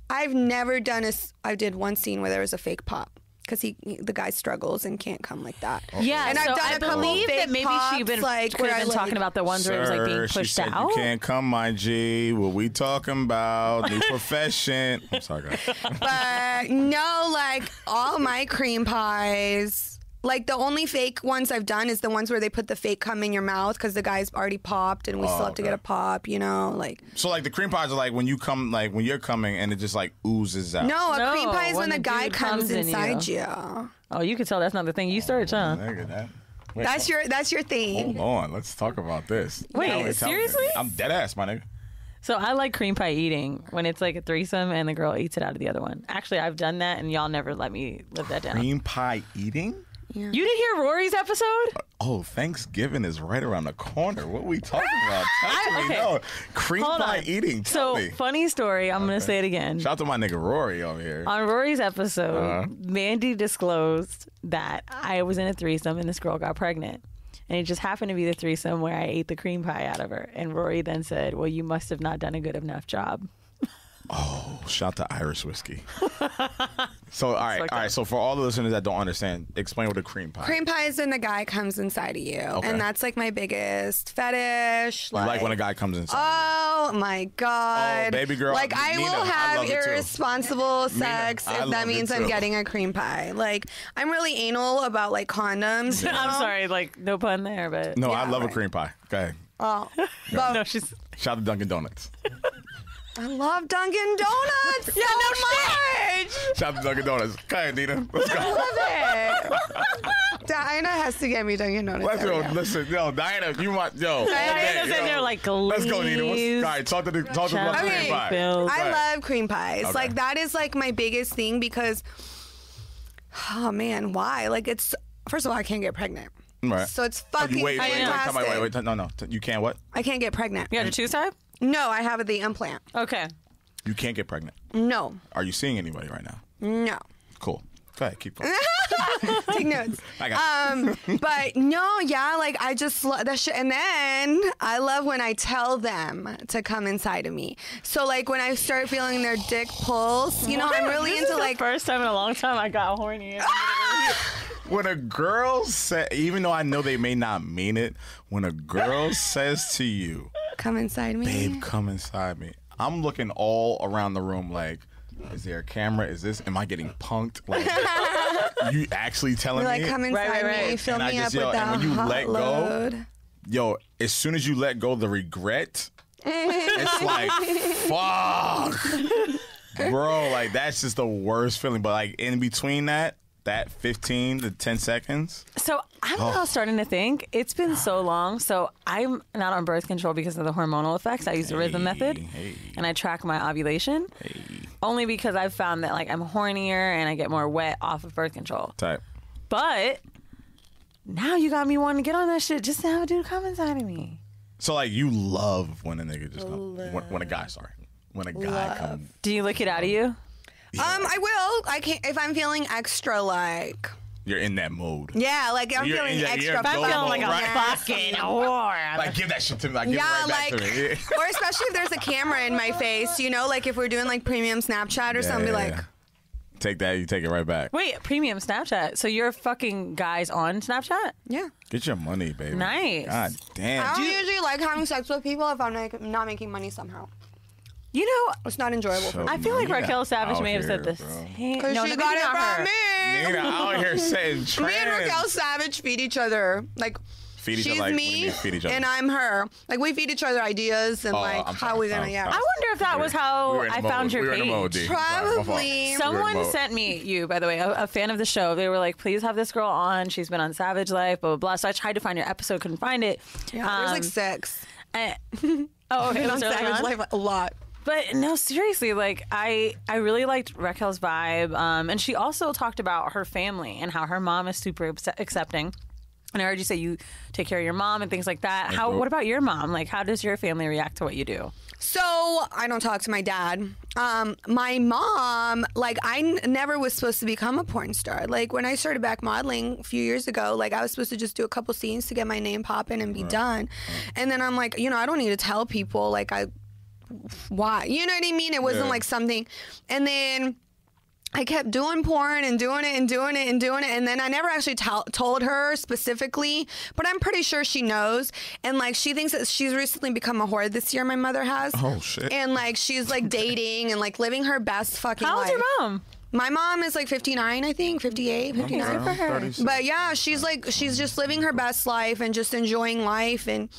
I've never done I did one scene where there was a fake pop. Because the guy struggles and can't come like that. Yeah, And I've so done I a couple believe fake that maybe pops, she could like, have where been I, like- talking about the ones where it was like being Sir, pushed she said, out. You can't come, my G. What we talking about? New profession. I'm sorry, guys. But no, like all my cream pies, like the only fake ones I've done is the ones where they put the fake cum in your mouth because the guy's already popped and we still have to okay. get a pop, like. So like the cream pies are like when you come, like when you're coming and it just like oozes out. No, a cream No, pie is when the guy dude comes in inside you. you. Oh, you can tell that's not the thing you started, huh? Nigga, that. Wait, That's your thing. hold on. Let's talk about this. Wait, Tell me. seriously? I'm dead ass, my nigga. So I like cream pie eating when it's like a threesome and the girl eats it out of the other one. Actually, I've done that and y'all never let me live that down. Cream pie eating? You didn't hear Rory's episode? Oh, Thanksgiving is right around the corner. What are we talking about? Tell me, okay. no. Cream Hold pie on. eating. Tell So, me. funny story. I'm going to say it again. Shout out to my nigga Rory over here. On Rory's episode, Uh-huh. Mandy disclosed that I was in a threesome and this girl got pregnant. And it just happened to be the threesome where I ate the cream pie out of her. And Rory then said, well, you must have not done a good enough job. Oh, shout to Irish whiskey. So, all right. Okay. So, for all the listeners that don't understand, explain what a cream pie is. Cream pie is when the guy comes inside of you. Okay. And that's like my biggest fetish. You like when a guy comes inside. Oh, Oh my God. Oh, baby girl. Like, I Nina, will I have love it too. irresponsible sex I if love that it means I'm too. getting a cream pie. Like, I'm really anal about like condoms. you I'm know? sorry, like no pun there, but No, Yeah, I love a right. cream pie. Go ahead. Oh, but no, she's Shout out to Dunkin' Donuts. I love Dunkin' Donuts so much. Shout out to Dunkin' Donuts. Go ahead, Nina. Let's go. Love it. Diana has to get me Dunkin' Donuts. Let's go. every day. Listen, yo, Diana, you want, yo. all Diana's day, in yo. there like, Let's go, Nina. please. All right, talk to us about the Okay. cream pie. Bill. I Right. love cream pies. Okay. Like, that is like my biggest thing because, oh man, why? Like, it's, first of all, I can't get pregnant. Right. So it's Oh, fucking wait, fantastic. wait. No. You can't what? I can't get pregnant. You got your tube type? No, I have the implant. Okay. You can't get pregnant. No. Are you seeing anybody right now? No. Cool. Go ahead, keep going. Take notes. I got But no, yeah, like I just love that shit. And then I love when I tell them to come inside of me. So like when I start feeling their dick pulse, you know, I'm really This into is the like, first time in a long time I got horny. When a girl say, even though I know they may not mean it, when a girl says to you, come inside me. babe, come inside me, I'm looking all around the room like, is there a camera? Is this, am I getting punked? Like, you actually telling You're like, me? come inside right. me, fill And I me up just with yell, that and when you hot let go, load. Yo, as soon as you let go, the regret, it's like, fuck. Bro, like, that's just the worst feeling. But, like, in between that 15 to 10 seconds. So I'm now starting to think it's been so long. So I'm not on birth control because of the hormonal effects. I use the rhythm method, and I track my ovulation. Only because I've found that like I'm hornier and I get more wet off of birth control. Type. But now you got me wanting to get on that shit just to have a dude come inside of me. So, like, you love when a nigga just comes. When a guy, sorry. When a guy comes. Do you lick it out of you? I will. I can't if I'm feeling extra like. You're in that mode. Yeah, like I'm You're feeling in that- extra. you're If I'm Go feeling like a right. fucking whore. Like, give that shit to me. Like, give Yeah, it right back like, to me. or especially if there's a camera in my face, you know, like if we're doing like premium Snapchat or something, be like, Take that, you take it right back. Wait, premium Snapchat. So you're fucking guys on Snapchat? yeah. Get your money, baby. Nice. God I damn. don't usually like having sex with people if I'm like not making money somehow. You know, It's not enjoyable for me. I feel like Nina Raquel Savage out may have here, said the bro. same. Because No, she maybe got it not her. from me. Nina out here saying trans. Me and Raquel Savage feed each other. Like, Feed each she's other, like, what do you me mean feed each other? and I'm her. Like, we feed each other ideas and like I'm how sorry. we gonna, I'm yeah. sorry. I wonder if that was how We were in the I mode. found your We were in the mode, page. D. Sorry, my fault. Probably. We were in Someone the mode. sent me you, by the way, a fan of the show. They were like, please have this girl on. She's been on Savage Life, blah, blah, blah. So I tried to find your episode, couldn't find it. Yeah, there's like 6. oh, okay. Been on that's early Savage on. Life a lot. But no, seriously, like I really liked Raquel's vibe. And she also talked about her family and how her mom is super accepting. And I heard you say you take care of your mom and things like that. What about your mom? Like, how does your family react to what you do? So I don't talk to my dad. My mom, like never was supposed to become a porn star. Like when I started back modeling a few years ago, like I was supposed to just do a couple scenes to get my name popping and be done. And then I'm like, I don't need to tell people like why, you know what I mean? It wasn't like something. And then I kept doing porn and doing it and doing it and doing it. And then I never actually told her specifically, but I'm pretty sure she knows. And like, she thinks that she's recently become a whore this year, my mother has. Oh, shit. And like, she's like dating and like living her best fucking How old's life. your mom? My mom is like 59, I think, 58, 59. for her. 36. But yeah, she's just living her best life and just enjoying life. And,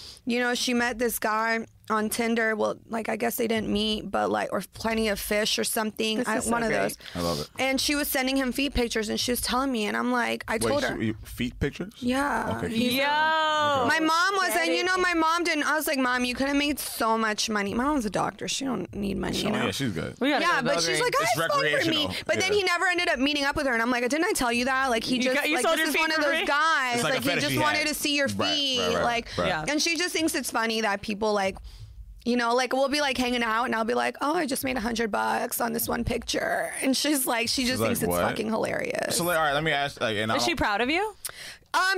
she met this guy on Tinder. Well, like, I guess they didn't meet, but like, or Plenty of Fish or something. This is so one of great. those. I love it. And she was sending him feet pictures and she was telling me, and I'm like, I told her. Feet pictures? Yeah. Okay. Yo. My mom was, Get and it. my mom didn't. I was like, Mom, you could have made so much money. My mom's a doctor. She don't need money, Oh, yeah, she's good. We gotta Yeah, go to but she's Belgrade. like, It's I fun for me. recreational. But then Yeah. he never ended up meeting up with her, and I'm like, didn't I tell you that? Like he You just, got- you like sold this your is feet one of for those free? guys. It's like a Like he fetish just he wanted had. to see your Right, feet, right, right, like. right. Yeah. And she just thinks it's funny that people like. Like we'll be like hanging out and I'll be like, oh, I just made $100 on this one picture. And she's like, she just thinks like, it's what? fucking hilarious. So, all right, let me ask. Like, and Is she proud of you?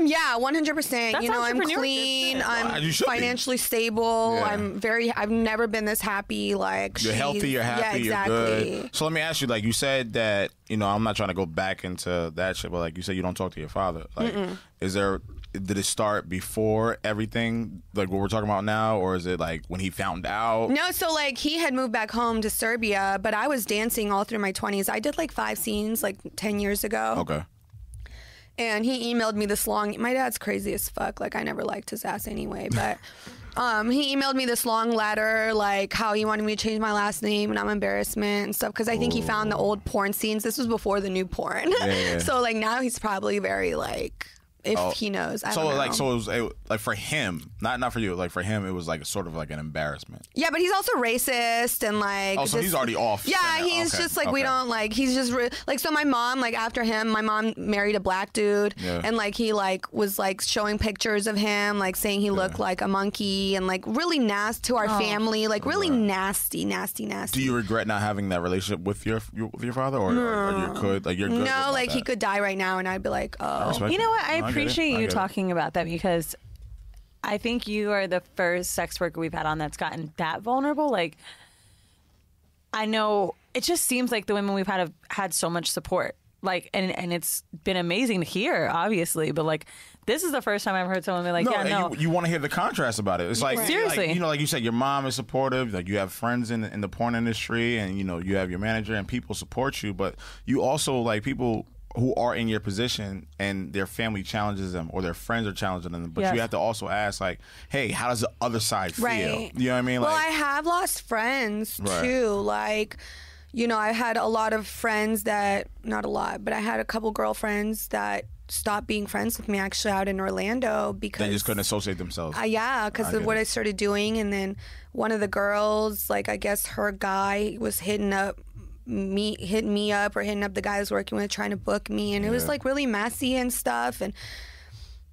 Yeah, 100%. That's I'm entrepreneurship clean. shit. I'm You should be. financially stable. Yeah. I've never been this happy. Like You're healthy, you're happy, yeah, exactly. you're good. So let me ask you, like you said that, I'm not trying to go back into that shit, but like you said, you don't talk to your father. Like, is there did it start before everything, like what we're talking about now, or is it like when he found out? No, so like he had moved back home to Serbia, but I was dancing all through my 20s. I did like 5 scenes like 10 years ago. Okay. And he emailed me this long. My dad's crazy as fuck. Like I never liked his ass anyway, but he emailed me this long letter, like how he wanted me to change my last name and I'm embarrassment and stuff, because I think he found the old porn scenes. This was before the new porn. Yeah. So like now he's probably very like, if he knows. I don't know. It was like for him, not for you. Like for him, it was like sort of like an embarrassment. Yeah, but he's also racist and like. Oh, so he's already off. Yeah, he's just like we don't like. He's just like so. My mom, like after him, my mom married a black dude, and like he like was like showing pictures of him, like saying he looked like a monkey and like really nasty to our family, like really nasty. Do you regret not having that relationship with your father, or you could like you're good? No, like he could die right now, and I'd be like, oh, you know what? I appreciate you talking about that, because I think you are the first sex worker we've had on that's gotten that vulnerable. Like, I know it just seems like the women we've had have had so much support. Like, and it's been amazing to hear, obviously, but like, this is the first time I've heard someone be like, you want to hear the contrast about it. It's like, seriously, like, like you said, your mom is supportive. Like you have friends in the porn industry, and you have your manager, and people support you. But you also like people who are in your position and their family challenges them or their friends are challenging them. But you have to also ask, like, hey, how does the other side feel? Right. You know what I mean? Well, like, I have lost friends too. Like, I had a lot of friends that, not a lot, but I had a couple girlfriends that stopped being friends with me actually out in Orlando because they just couldn't associate themselves. Because of what I started doing. And then one of the girls, like, I guess her guy was hitting me up or hitting up the guy I was working with trying to book me, and it was like really messy and stuff. And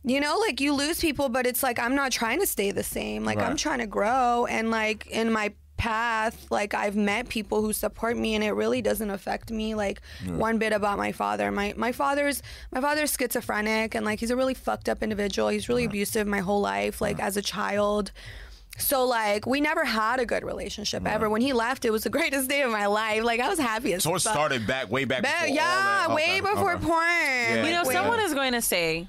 like you lose people, but it's like I'm not trying to stay the same. Like I'm trying to grow, and like in my path, like I've met people who support me, and it really doesn't affect me like one bit about my father. My father's schizophrenic, and like he's a really fucked up individual. He's really abusive my whole life, like as a child. So, like, we never had a good relationship ever. When he left, it was the greatest day of my life. Like, I was happy as fuck. So it started way back before all that. Way before porn. Yeah. Someone is going to say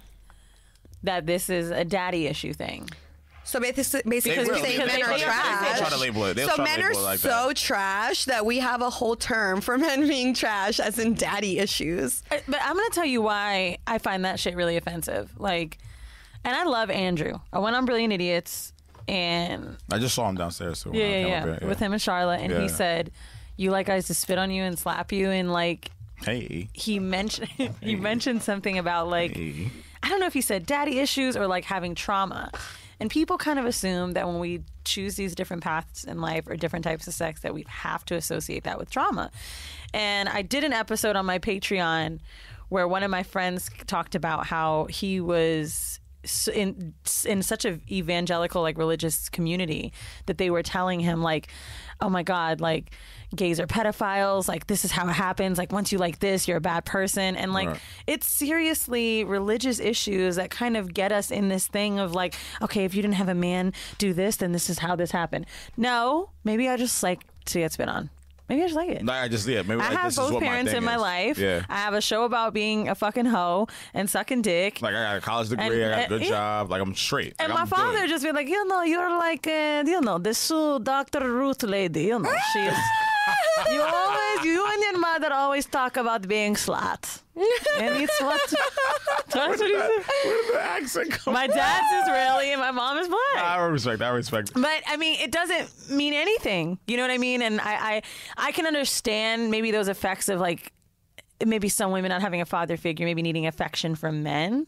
that this is a daddy issue thing. So basically saying men are trash. They'll try to label it. So men are so trash that we have a whole term for men being trash, as in daddy issues. But I'm going to tell you why I find that shit really offensive. Like, and I love Andrew. I went on Brilliant Idiots. And I just saw him downstairs too. With him and Charlotte, and he said, "You like guys to spit on you and slap you," and like, he mentioned something about like, I don't know if he said daddy issues or like having trauma, and people kind of assume that when we choose these different paths in life or different types of sex that we have to associate that with trauma. And I did an episode on my Patreon where one of my friends talked about how he was in such a evangelical like religious community that they were telling him like, oh my God, like gays are pedophiles, like this is how it happens, like once you like this you're a bad person. And like it's seriously religious issues that kind of get us in this thing of like, okay, if you didn't have a man do this, then this is how this happened. No, maybe I just like to get spit on. Maybe I just like it. Maybe I have both parents in my life. Yeah. I have a show about being a fucking hoe and sucking dick. Like I got a college degree, I got a good job, like I'm straight. And like, my father just be like, you're like, this Dr. Ruth lady, she is. You and your mother always talk about being slut. And it's what? That's what he said. Where did the accent come My dad's Israeli and my mom is black. I respect. But I mean, it doesn't mean anything. You know what I mean? And I can understand maybe those effects of like maybe some women not having a father figure, maybe needing affection from men.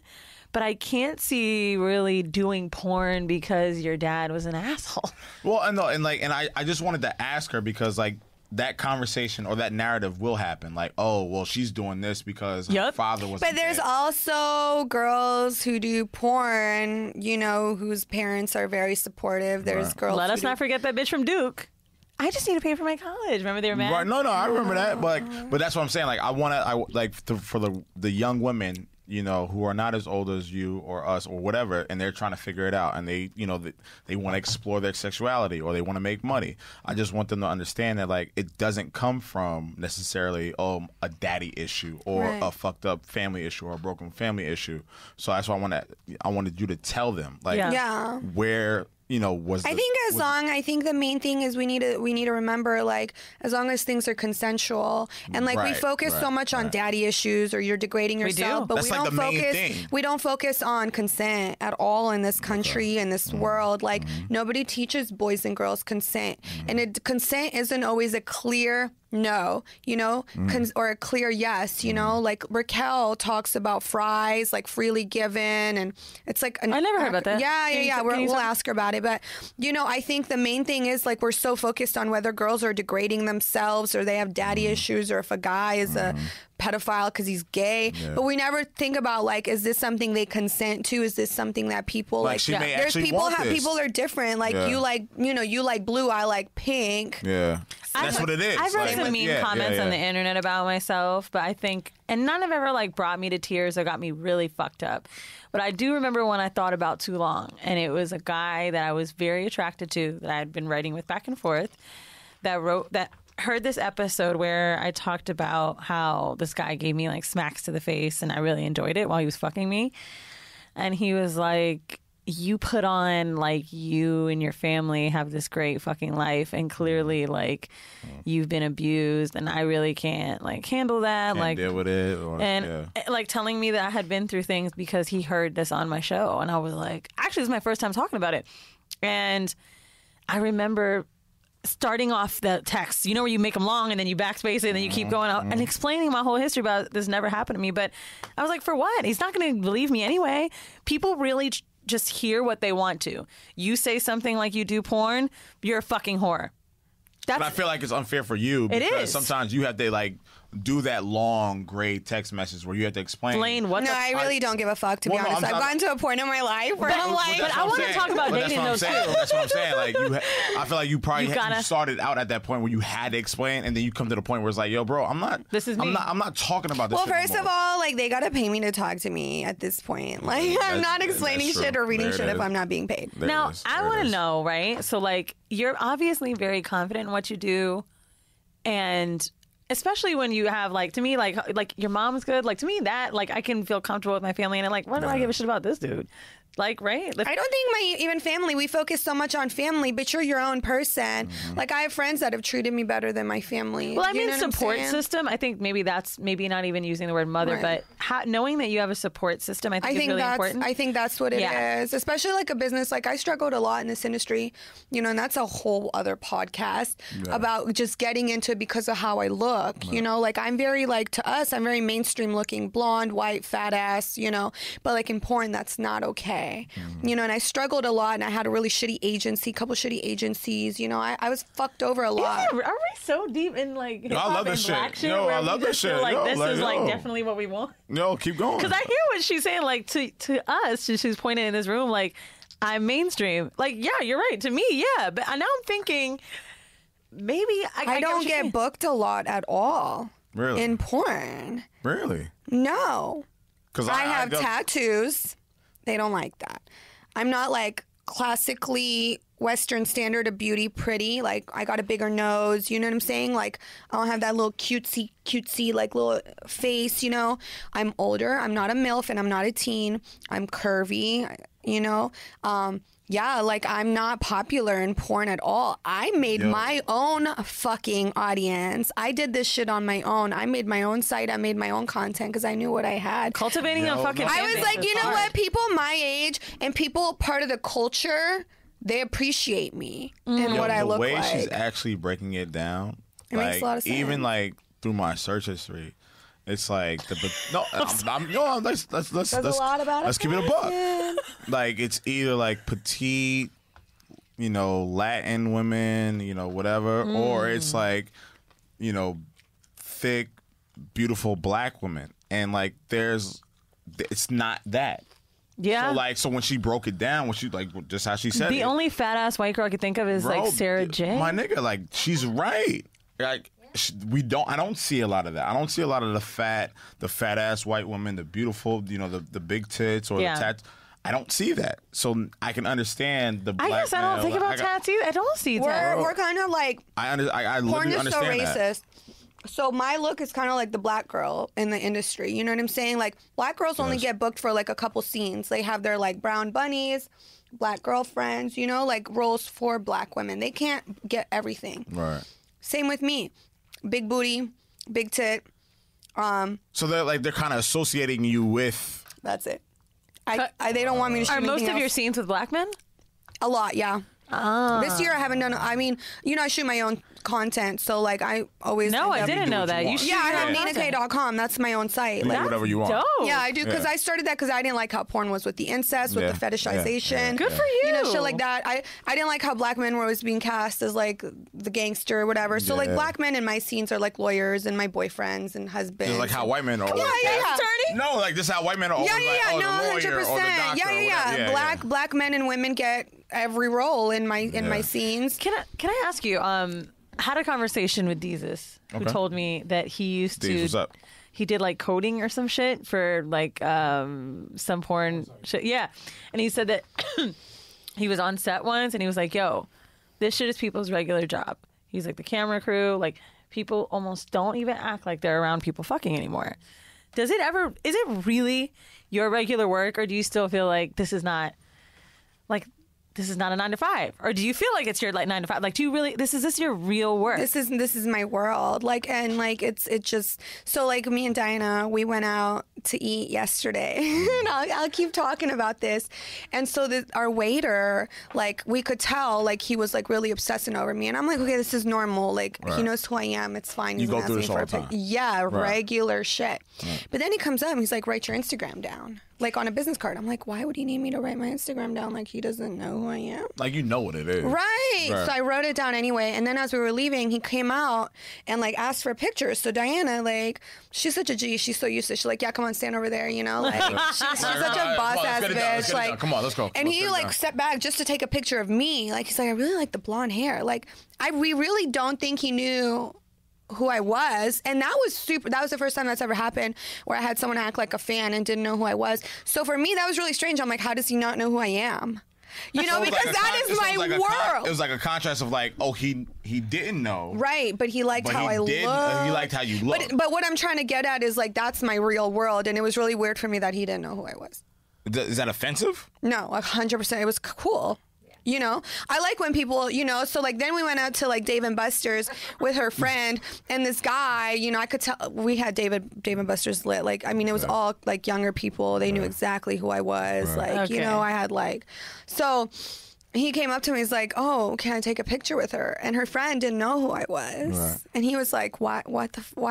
But I can't see really doing porn because your dad was an asshole. Well, and I just wanted to ask her because like that conversation or that narrative will happen. Like, oh, well, she's doing this because her father was. But there's also girls who do porn, whose parents are very supportive. There's girls. Let us not forget that bitch from Duke. I just need to pay for my college. Remember they were mad? Right. No, I remember that. But that's what I'm saying. Like, for the young women you know, who are not as old as you or us or whatever, and they're trying to figure it out, and they, you know, they want to explore their sexuality or they want to make money. I just want them to understand that, like, it doesn't come from necessarily a daddy issue or a fucked up family issue or a broken family issue. So that's why I wanted you to tell them, like, where, you know, I think the main thing is we need to remember, like, as long as things are consensual, and like we focus so much on daddy issues or you're degrading yourself, but we don't focus on consent at all in this country, in this world. Like nobody teaches boys and girls consent, and consent isn't always a clear no, you know, or a clear yes, you know, like Raquel talks about fries, like freely given, and it's like I never heard about that. Yeah. We'll ask her about it, but you know, I think the main thing is like we're so focused on whether girls are degrading themselves or they have daddy issues, or if a guy is a pedophile because he's gay, but we never think about, like, is this something they consent to? Is this something that people like? There's people people are different. Like you like, you know, you like blue, I like pink. Yeah. That's what it is. I've read some mean comments on the internet about myself, but I think, and none have ever like brought me to tears or got me really fucked up. But I do remember one I thought about too long, and it was a guy that I was very attracted to that I had been writing with back and forth that heard this episode where I talked about how this guy gave me like smacks to the face and I really enjoyed it while he was fucking me. And he was like, you put on like you and your family have this great fucking life, and clearly like you've been abused, and I really can't like handle that. Can't like deal with it. Like telling me that I had been through things because he heard this on my show. And I was like, actually, this is my first time talking about it. And I remember starting off the text, you know, where you make them long and then you backspace it and then you keep going out and explaining my whole history about this never happened to me. But I was like, for what? He's not going to believe me anyway. People really just hear what they want to. You say something like you do porn, you're a fucking whore. But I feel like it's unfair for you because it is. Sometimes you have to like do that long, great text message where you have to explain. What? No, I really don't give a fuck, to be honest. I've gotten to a point in my life where I'm like, but I want to talk about dating those too. That's what I'm saying. Like, I feel like you probably you started out at that point where you had to explain, and then you come to the point where it's like, yo, bro, I'm not. This is me. I'm not talking about this. Well, shit first of all, like they gotta pay me to talk to me at this point. Like, I'm not explaining shit or reading shit if I'm not being paid. Now, I want to know, right? So, like, you're obviously very confident in what you do, and especially when you have, like, to me, like your mom's good. Like, to me, that, like, I can feel comfortable with my family, and I'm like, what do I give a shit about this dude? Like, right? I don't think my even family, we focus so much on family, but you're your own person. Like, I have friends that have treated me better than my family. Well, I mean, support system. I think maybe that's not even using the word mother, but knowing that you have a support system, I think is really important. I think that's what it is, especially like a business. Like, I struggled a lot in this industry, you know, and that's a whole other podcast about just getting into it because of how I look, you know, like I'm very, like, to us, I'm very mainstream looking, blonde, white, fat ass, you know, but like in porn, that's not okay. You know, and I struggled a lot, and I had a really shitty agency, couple shitty agencies. You know, I was fucked over a lot. Are we so deep in like hip hop and black shit? Yo, I love this shit. Like, this is like definitely what we want. No, keep going. Because I hear what she's saying. Like to us, she's pointing in this room. Like, I'm mainstream. Like, yeah, you're right. To me, yeah. But now I'm thinking maybe I don't get booked a lot at all. Really? In porn. Really? No. Because I have tattoos. They don't like that. I'm not like classically Western standard of beauty pretty. Like, I got a bigger nose, you know what I'm saying? Like, I don't have that little cutesy like little face, you know? I'm older. I'm not a MILF and I'm not a teen. I'm curvy, you know? Yeah, like, I'm not popular in porn at all. I made my own fucking audience. I did this shit on my own. I made my own site. I made my own content because I knew what I had. Cultivating a fucking I was like, you know what? People my age and people part of the culture, they appreciate me and what I look like. The way she's actually breaking it down, it makes a lot of sense. Even like through my search history, it's like let's keep it a buck. Like, it's either like petite, you know, Latin women, you know, whatever, or it's like, you know, thick, beautiful black women, and like it's not that. Yeah. So when she broke it down, when she like just how she said the only fat ass white girl I could think of is like Sarah J. My nigga, like, she's right. Like, I don't see a lot of that. I don't see a lot of the fat ass white woman, the beautiful, the big tits or the tats. I don't see that. So I can understand the black I guess I don't male. think about tats either. I don't see tats. We're kind of like I porn literally is so understand that. racist. So my look is kind of like the black girl in the industry. You know what I'm saying? Like black girls only get booked for like a couple scenes. They have their like brown bunnies, black girlfriends, like roles for black women. They can't get everything. Right. Same with me. Big booty, big tit. So they're kind of associating you with. That's it. They don't want me to shoot Are most anything of your else. scenes with black men? A lot, yeah. This year I haven't done. I mean, I shoot my own content, so like I always. No, I didn't know that. want. You Yeah, I have shoot your own NinaKay.com. That's my own site. You do Like, whatever you want. Dope. yeah, I do because Yeah. I started that because I didn't like how porn was with the incest, with the fetishization. Good for you. Shit like that. I didn't like how black men were always being cast as like the gangster or whatever. So like Yeah. black men in my scenes are like lawyers and my boyfriends and husbands. Just like how white men are. always yeah. Attorney? No, like this is how white men are always Yeah, like, no, the lawyer 100%. or the doctor or whatever. Yeah, Black men and women get every role in my scenes. Can I ask you? Had a conversation with Deezus, who Okay. told me that he used Deez, to. what's up? He did like coding or some shit for like some porn shit. Yeah, and he said that he was on set once and he was like, "Yo, this shit is people's regular job." He's like, the camera crew, like people almost don't even act like they're around people fucking anymore. Is it really your regular work, or do you still feel like this is not a 9 to 5, or do you feel like it's your like 9 to 5? Like, do you really? Is this your real work? This is my world. Like, and like it just so like me and Diana, we went out to eat yesterday, and I'll keep talking about this. And so our waiter, like we could tell, like he was like really obsessing over me, and I'm like, okay, this is normal. Like he knows who I am. It's fine. You He's go not through asking this me all for a the pic. time. Yeah, Right. regular shit. But then he comes up and he's like, write your Instagram down. Like on a business card. I'm like, why would he need me to write my Instagram down? Like he doesn't know who I am. Like you know what it is. Right. So I wrote it down anyway. And then as we were leaving, he came out and like asked for pictures. So Diana, like, she's such a G. She's so used to it. She's like, yeah, come on, stand over there, Like she's such a boss ass bitch. Like, come on, let's go. and Let's he get it like done. stepped back just to take a picture of me. Like he's like, I really like the blonde hair. Like we really don't think he knew who I was, and that was the first time that's ever happened where I had someone act like a fan and didn't know who I was. So for me that was really strange. I'm like, how does he not know who I am? So it was Because like that is my world. It was like a contrast of like, oh, he didn't know. Right, but he liked But how he I did. look. He liked how you look. But what I'm trying to get at is like that's my real world, and it was really weird for me that he didn't know who I was. Is that offensive? No, 100%. It was cool. I like when people, so like then we went out to like Dave and Buster's with her friend and this guy, I could tell we had Dave and Buster's lit. Like, I mean, it was all like younger people. They knew exactly who I was. Like, Okay. I had like, so he came up to me. He's like, "Oh, can I take a picture with her?" And her friend didn't know who I was, Right. and he was like, "Why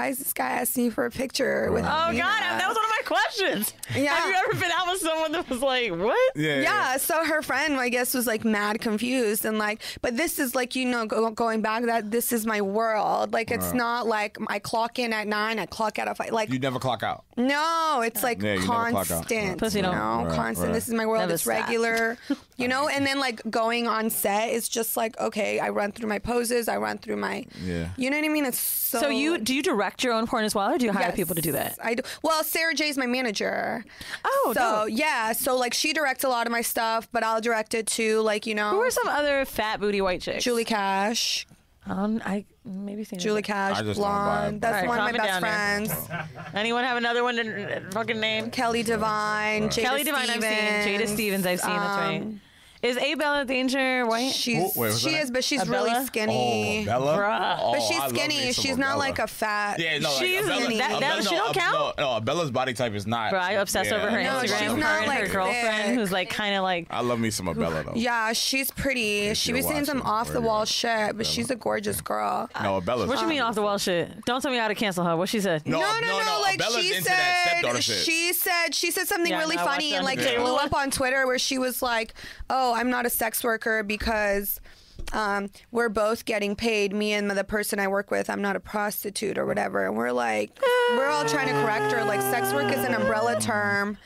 is this guy asking you for a picture with?" Oh God, Nina?" that was one of my questions. Yeah. Have you ever been out with someone that was like, what? Yeah, so her friend, I guess, was like mad confused and like, but this is like, going back, that this is my world. Like, it's not like I clock in at 9, I clock out at 5. Like, You never clock out. no, it's like Yeah, you never clock out. constant. Pussy don't. Right, Constant. right. This is my world. Never It's stop. regular, and then like going on set is just like, okay, I run through my poses, I run through my, Yeah. you know what I mean? It's so. So do you direct your own porn as well, or do you hire Yes, people to do that? I do. Well, Sarah J's my manager. Oh, so dope. yeah. So like she directs a lot of my stuff, but I'll direct it too. Like Who are some other fat booty white chicks? Julie Cash. I maybe seen Julie it. Cash, I just don't buy blonde. it. That's All right, one of calm my it best down here. friends. Anyone have another one to fucking name? Kelly Divine, Jada Kelly Divine, I've seen. Jada Stevens, I've seen. That's right. Is Abella Danger white? She's Who? Wait, what's her she name? is, but she's Abella? really skinny. Bella? Bruh. Oh, But she's I love me skinny. some She's not Bella. like a fat. Yeah, no, like She's- Abella, that- she don't count? No, Bella's body type is not. Bro, I obsess over her No, Instagram. she's Her not, and her like, girlfriend, thick. who's like kind of like. I love me some Bella though. Yeah, she's pretty. She you're was saying some watching, off the where wall you shit, but she's a gorgeous girl. No, Bella's. What you mean off the wall shit? Don't tell me how to cancel her. What she said? No, No. Like Bella's she into that stepdaughter shit. she said something Yeah, really no, I watched funny it on and like the it table. blew up on Twitter where she was like, "Oh, I'm not a sex worker because we're both getting paid. Me and the person I work with, I'm not a prostitute or whatever." And we're like, we're all trying to correct her. Like, sex work is an umbrella term.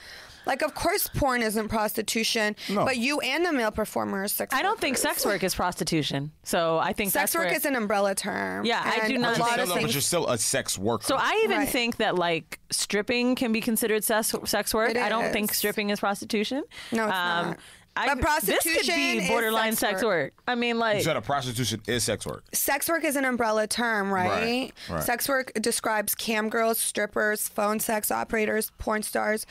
Like, of course, porn isn't prostitution, but you and the male performer are sex I don't think workers. sex work is prostitution. So I think Sex work is an umbrella term. Yeah, I do not A lot think- of But things. you're still a sex worker. So I even Right. think that like stripping can be considered sex work. It I don't think is. stripping is prostitution. No, it's not. But this could prostitution be is borderline sex sex work. I mean, like, you said a prostitution is sex work. Sex work is an umbrella term, right? Right. Sex work describes cam girls, strippers, phone sex operators, porn stars,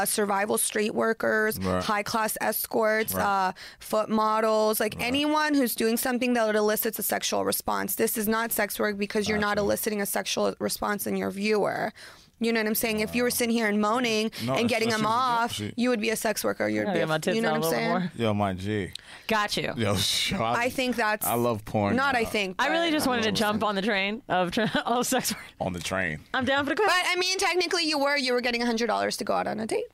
survival street workers, Right. high-class escorts, Right. foot models, like anyone who's doing something that elicits a sexual response. This is not sex work because you're not eliciting a sexual response in your viewer. You know what I'm saying? If you were sitting here and moaning No, and getting them off, she- you would be a sex worker. You'd gotta be get my tits you know out what a I'm little saying? more. Yo, my G. got you. Yo, I think that's. I love porn. Not I think. I really but- just wanted to jump on the train of sex work. On the train. I'm down for the question. But I mean, technically, you were getting $100 to go out on a date.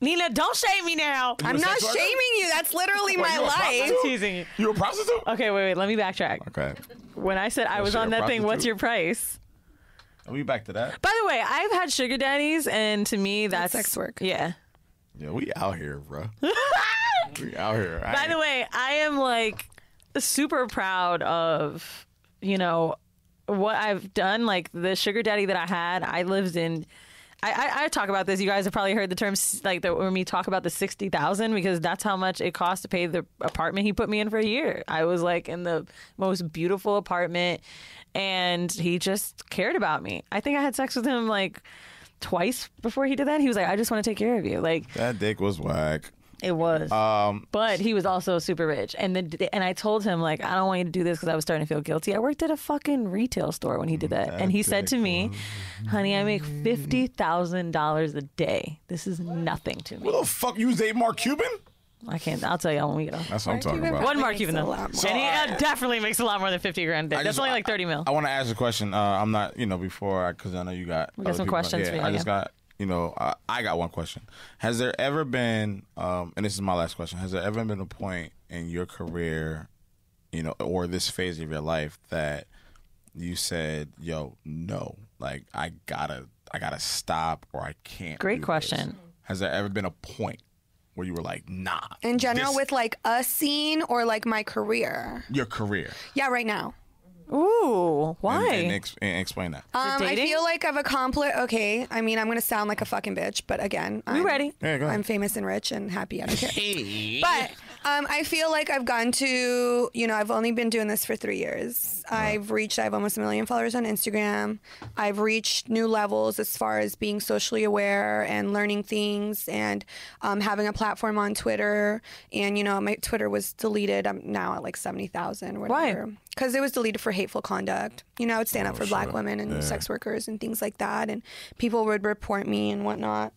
Nina, don't shame me now. I'm a not sex worker? shaming you. That's literally my you a life. prostitute? I'm teasing you. You a prostitute? Okay, wait. Let me backtrack. Okay. When I said I was you're on a that thing, what's prostitute? your price? Are we back to that? By the way, I've had sugar daddies, and to me, that's sex work. Yeah. Yeah, we out here, bro. We out here. By the way, I am like super proud of, what I've done. Like the sugar daddy that I had, I lived in. I talk about this. You guys have probably heard the term like when we talk about the 60,000 because that's how much it cost to pay the apartment he put me in for a year. I was like in the most beautiful apartment, and he just cared about me. I think I had sex with him like twice before he did that. He was like, "I just want to take care of you." Like that dick was whack. it was. But he was also super rich. And I told him, like, I don't want you to do this because I was starting to feel guilty. I worked at a fucking retail store when he did that. And he said to me, honey, I make $50,000 a day. This is nothing to me. What the fuck? You was dating Mark Cuban? I can't. I'll tell you when we get on. That's what I'm talking about. One Mark Cuban, a though. lot more. And he definitely makes a lot more than 50 grand a day. I That's just- only like 30 mil. I want to ask a question. I'm not, before, because I know you got. We got other some people. questions Yeah, for you, I just yeah. got, I got one question. Has there ever been, and this is my last question, has there ever been a point in your career, or this phase of your life that you said, yo, no, like I gotta stop or I can't Great do question. this? Has there ever been a point where you were like, nah? In general, this- with like a scene or like my career? your career? Yeah, right now. Ooh, why? And explain that. I dating? feel like I've accomplished. Okay, I mean, I'm gonna sound like a fucking bitch, but again, I'm ready? Yeah, go ahead. I'm famous and rich and happy. I don't care. But I feel like I've gotten to, I've only been doing this for 3 years. I have almost 1 million followers on Instagram. I've reached new levels as far as being socially aware and learning things and having a platform on Twitter. And, my Twitter was deleted. I'm now at like 70,000 or whatever. Why? Because it was deleted for hateful conduct. I would stand up for black women and sex workers and things like that. And people would report me and whatnot.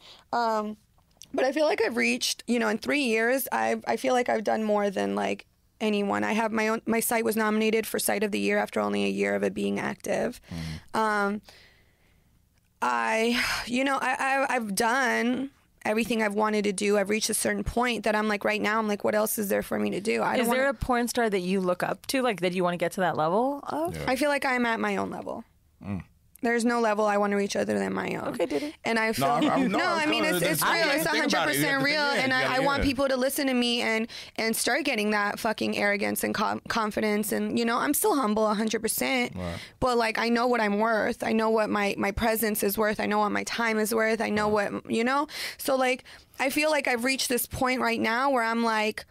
But I feel like I've reached, in 3 years, I feel like I've done more than like anyone. I have my site was nominated for Site of the Year after only a year of it being active. I've done everything I've wanted to do. I've reached a certain point that I'm like, right now, I'm like, what else is there for me to do? Is there a porn star that you look up to, like that you want to get to that level of? I feel like I'm at my own level. There's no level I want to reach other than my own. Okay, Diddy. And I feel I mean it's real. It's 100% real, and I want people to listen to me and start getting that fucking arrogance and confidence. And I'm still humble 100%, but like I know what I'm worth. I know what my presence is worth. I know what my time is worth. I know what So like I feel like I've reached this point right now where I'm like.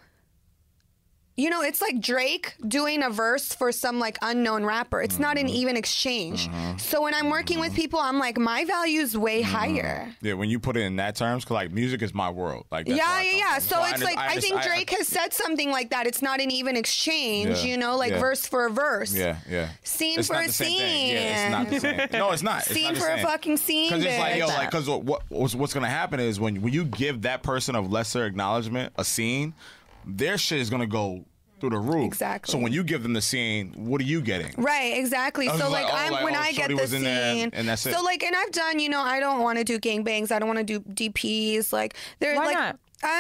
It's like Drake doing a verse for some like unknown rapper. It's not an even exchange. So when I'm working with people, I'm like, my value's way higher. Yeah, when you put it in that terms, 'cause like music is my world. Like that's where I come yeah. from. So it's like I think Drake has said something like that. It's not an even exchange, Yeah. verse for a verse. Yeah. Scene It's for not a the same thing. scene. Yeah, it's not the same. No, it's not. It's Scene not the for a same. fucking scene, Because it's like, bitch. because what's gonna happen is when you give that person of lesser acknowledgement a scene, their shit is gonna go through the roof. Exactly. So when you give them the scene, what are you getting? Right, exactly. I was So like, like, oh, when like, I oh, get shorty the was in there, scene, and that's it. so like, and I've done, I don't want to do gangbangs. I don't want to do DPs. Like, they're Why like, not?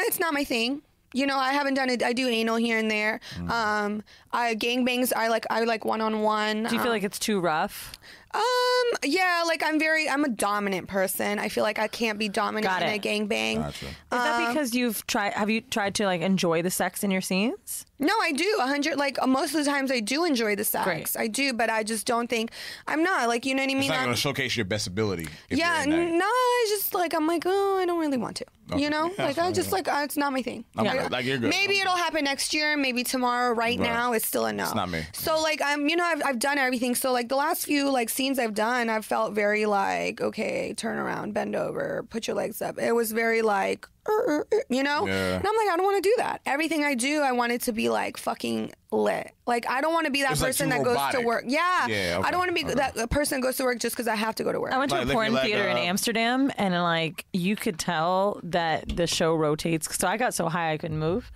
It's not my thing. You know, I haven't done it. I do anal here and there. Gangbangs, I like one-on-one. Do you feel like it's too rough? Yeah, like I'm a dominant person. I feel like I can't be dominant Got in it. a gangbang. Gotcha. Is that because have you tried to like enjoy the sex in your scenes? No, I do. 100. Like most of the times, I do enjoy the sex. Great. I do, but I just don't think I'm not. Like, you know what I mean? It's not going to showcase your best ability. If Yeah, you're in that. no, I just like I'm like, oh, I don't really want to. Okay. You know, Yeah, like that's I fine, just yeah. like it's not my thing. Like, you're good. Maybe it'll happen next year, maybe tomorrow. Right now, it's still a no. It's not me. So like I've done everything. So like the last few like scenes I've done, I've felt very like, okay, turn around, bend over, put your legs up. It was very like, you know. Yeah. And I'm like, I don't want to do that. Everything I do, I want it to be like fucking lit. Like I don't want to be that It's like person too that goes robotic. to work. Yeah. Yeah, okay, I don't want to be okay. that person that goes to work just because I have to go to work. I went to Like, a look, porn you like, theater in Amsterdam, and like you could tell that the show rotates. So I got so high I couldn't move,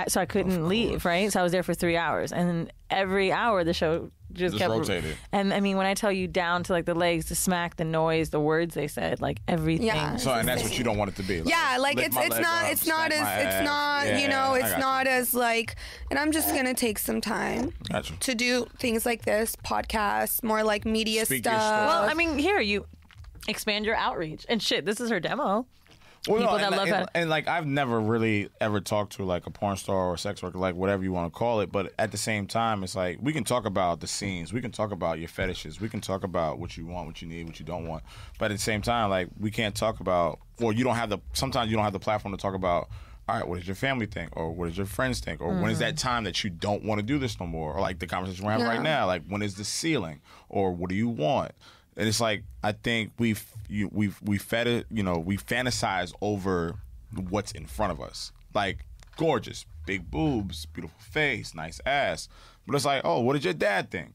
so I couldn't leave. Right, so I was there for 3 hours, and then every hour the show just kept rotated. And I mean, when I tell you down to like the legs, the smack, the noise, the words they said, like everything. Yeah. So, and that's what you don't want it to be. Yeah, like lift it's my it's leg not up, it's not smack my as it's ass. not Yeah, you know I it's got not you. as like, and I'm just gonna take some time Gotcha. to do things like this, podcasts, more like media Speak your stuff. Well, I mean, here you expand your outreach and shit. This is her demo. Well, people no, that and, love and, that. and like I've never really ever talked to like a porn star or sex worker, like whatever you want to call it. But at the same time, it's like we can talk about the scenes, we can talk about your fetishes, we can talk about what you want, what you need, what you don't want. But at the same time, like we can't talk about, or you don't have the. Sometimes you don't have the platform to talk about. All right, what does your family think, or what does your friends think, or when is that time that you don't want to do this no more, or like the conversation we're having right now, like when is the ceiling, or what do you want? And it's like I think we fantasize over what's in front of us, like gorgeous, big boobs, beautiful face, nice ass. But it's like, oh, what did your dad think?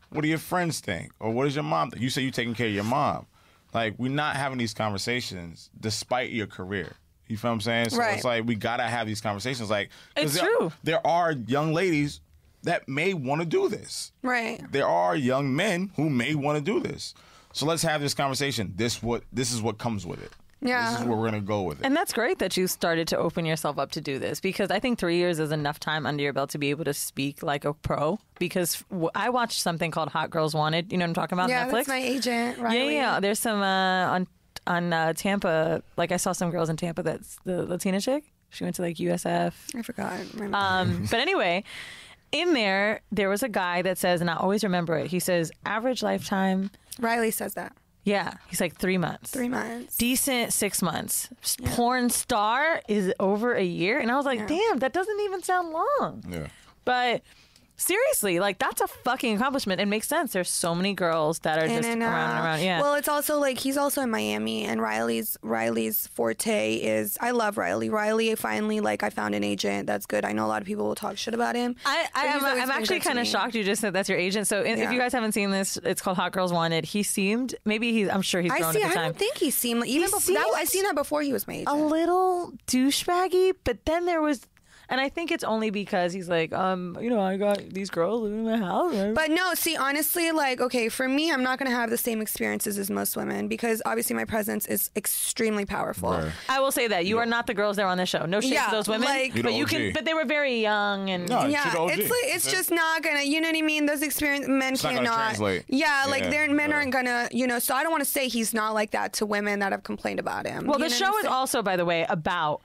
What do your friends think? Or what does your mom think? You say you're taking care of your mom. Like we're not having these conversations despite your career. You feel what I'm saying? So Right. it's like we gotta have these conversations. Like 'cause It's true. There are young ladies that may want to do this. right. There are young men who may want to do this. So let's have this conversation. This is what comes with it. Yeah. This is where we're gonna go with it. And that's great that you started to open yourself up to do this, because I think 3 years is enough time under your belt to be able to speak like a pro. Because I watched something called Hot Girls Wanted. You know what I'm talking about? Yeah, Netflix. that's my agent. Yeah, Riley. yeah. There's some on Tampa. Like I saw some girls in Tampa. That's the Latina chick. She went to like USF. I forgot. But anyway, in there was a guy that says, and I always remember it. He says, average lifetime. Riley says that. Yeah, he's like 3 months. 3 months. Decent 6 months. Porn star is over a year. And I was like, damn, that doesn't even sound long. Yeah. But seriously, like that's a fucking accomplishment. It makes sense. There's so many girls that are just around and around. Yeah. Well, it's also like he's also in Miami, and Riley's forte is I love Riley. Riley finally I found an agent that's good. I know a lot of people will talk shit about him. I'm been actually good to kind of me. shocked you just said that's your agent. So if Yeah. you guys haven't seen this, it's called Hot Girls Wanted. He seemed I'm sure he's grown at the I time. don't think he seemed like even before that. I seen that before he was my agent. A little douchebaggy, but then there was. And I think it's only because he's like, I got these girls living in my house. But no, see, honestly, okay, for me, I'm not going to have the same experiences as most women because obviously my presence is extremely powerful. Right. I will say that you are not the girls that are on the show. No shade Yeah, to those women, like- You're but the you OG. can. But they were very young and. No, Yeah, she's the OG. it's just not gonna, you know what I mean? Those experience men It's not gonna cannot. translate. Yeah, like Yeah, men yeah. aren't gonna, so I don't want to say he's not like that to women that have complained about him. Well, You the know show what I'm is saying? also, by the way, about.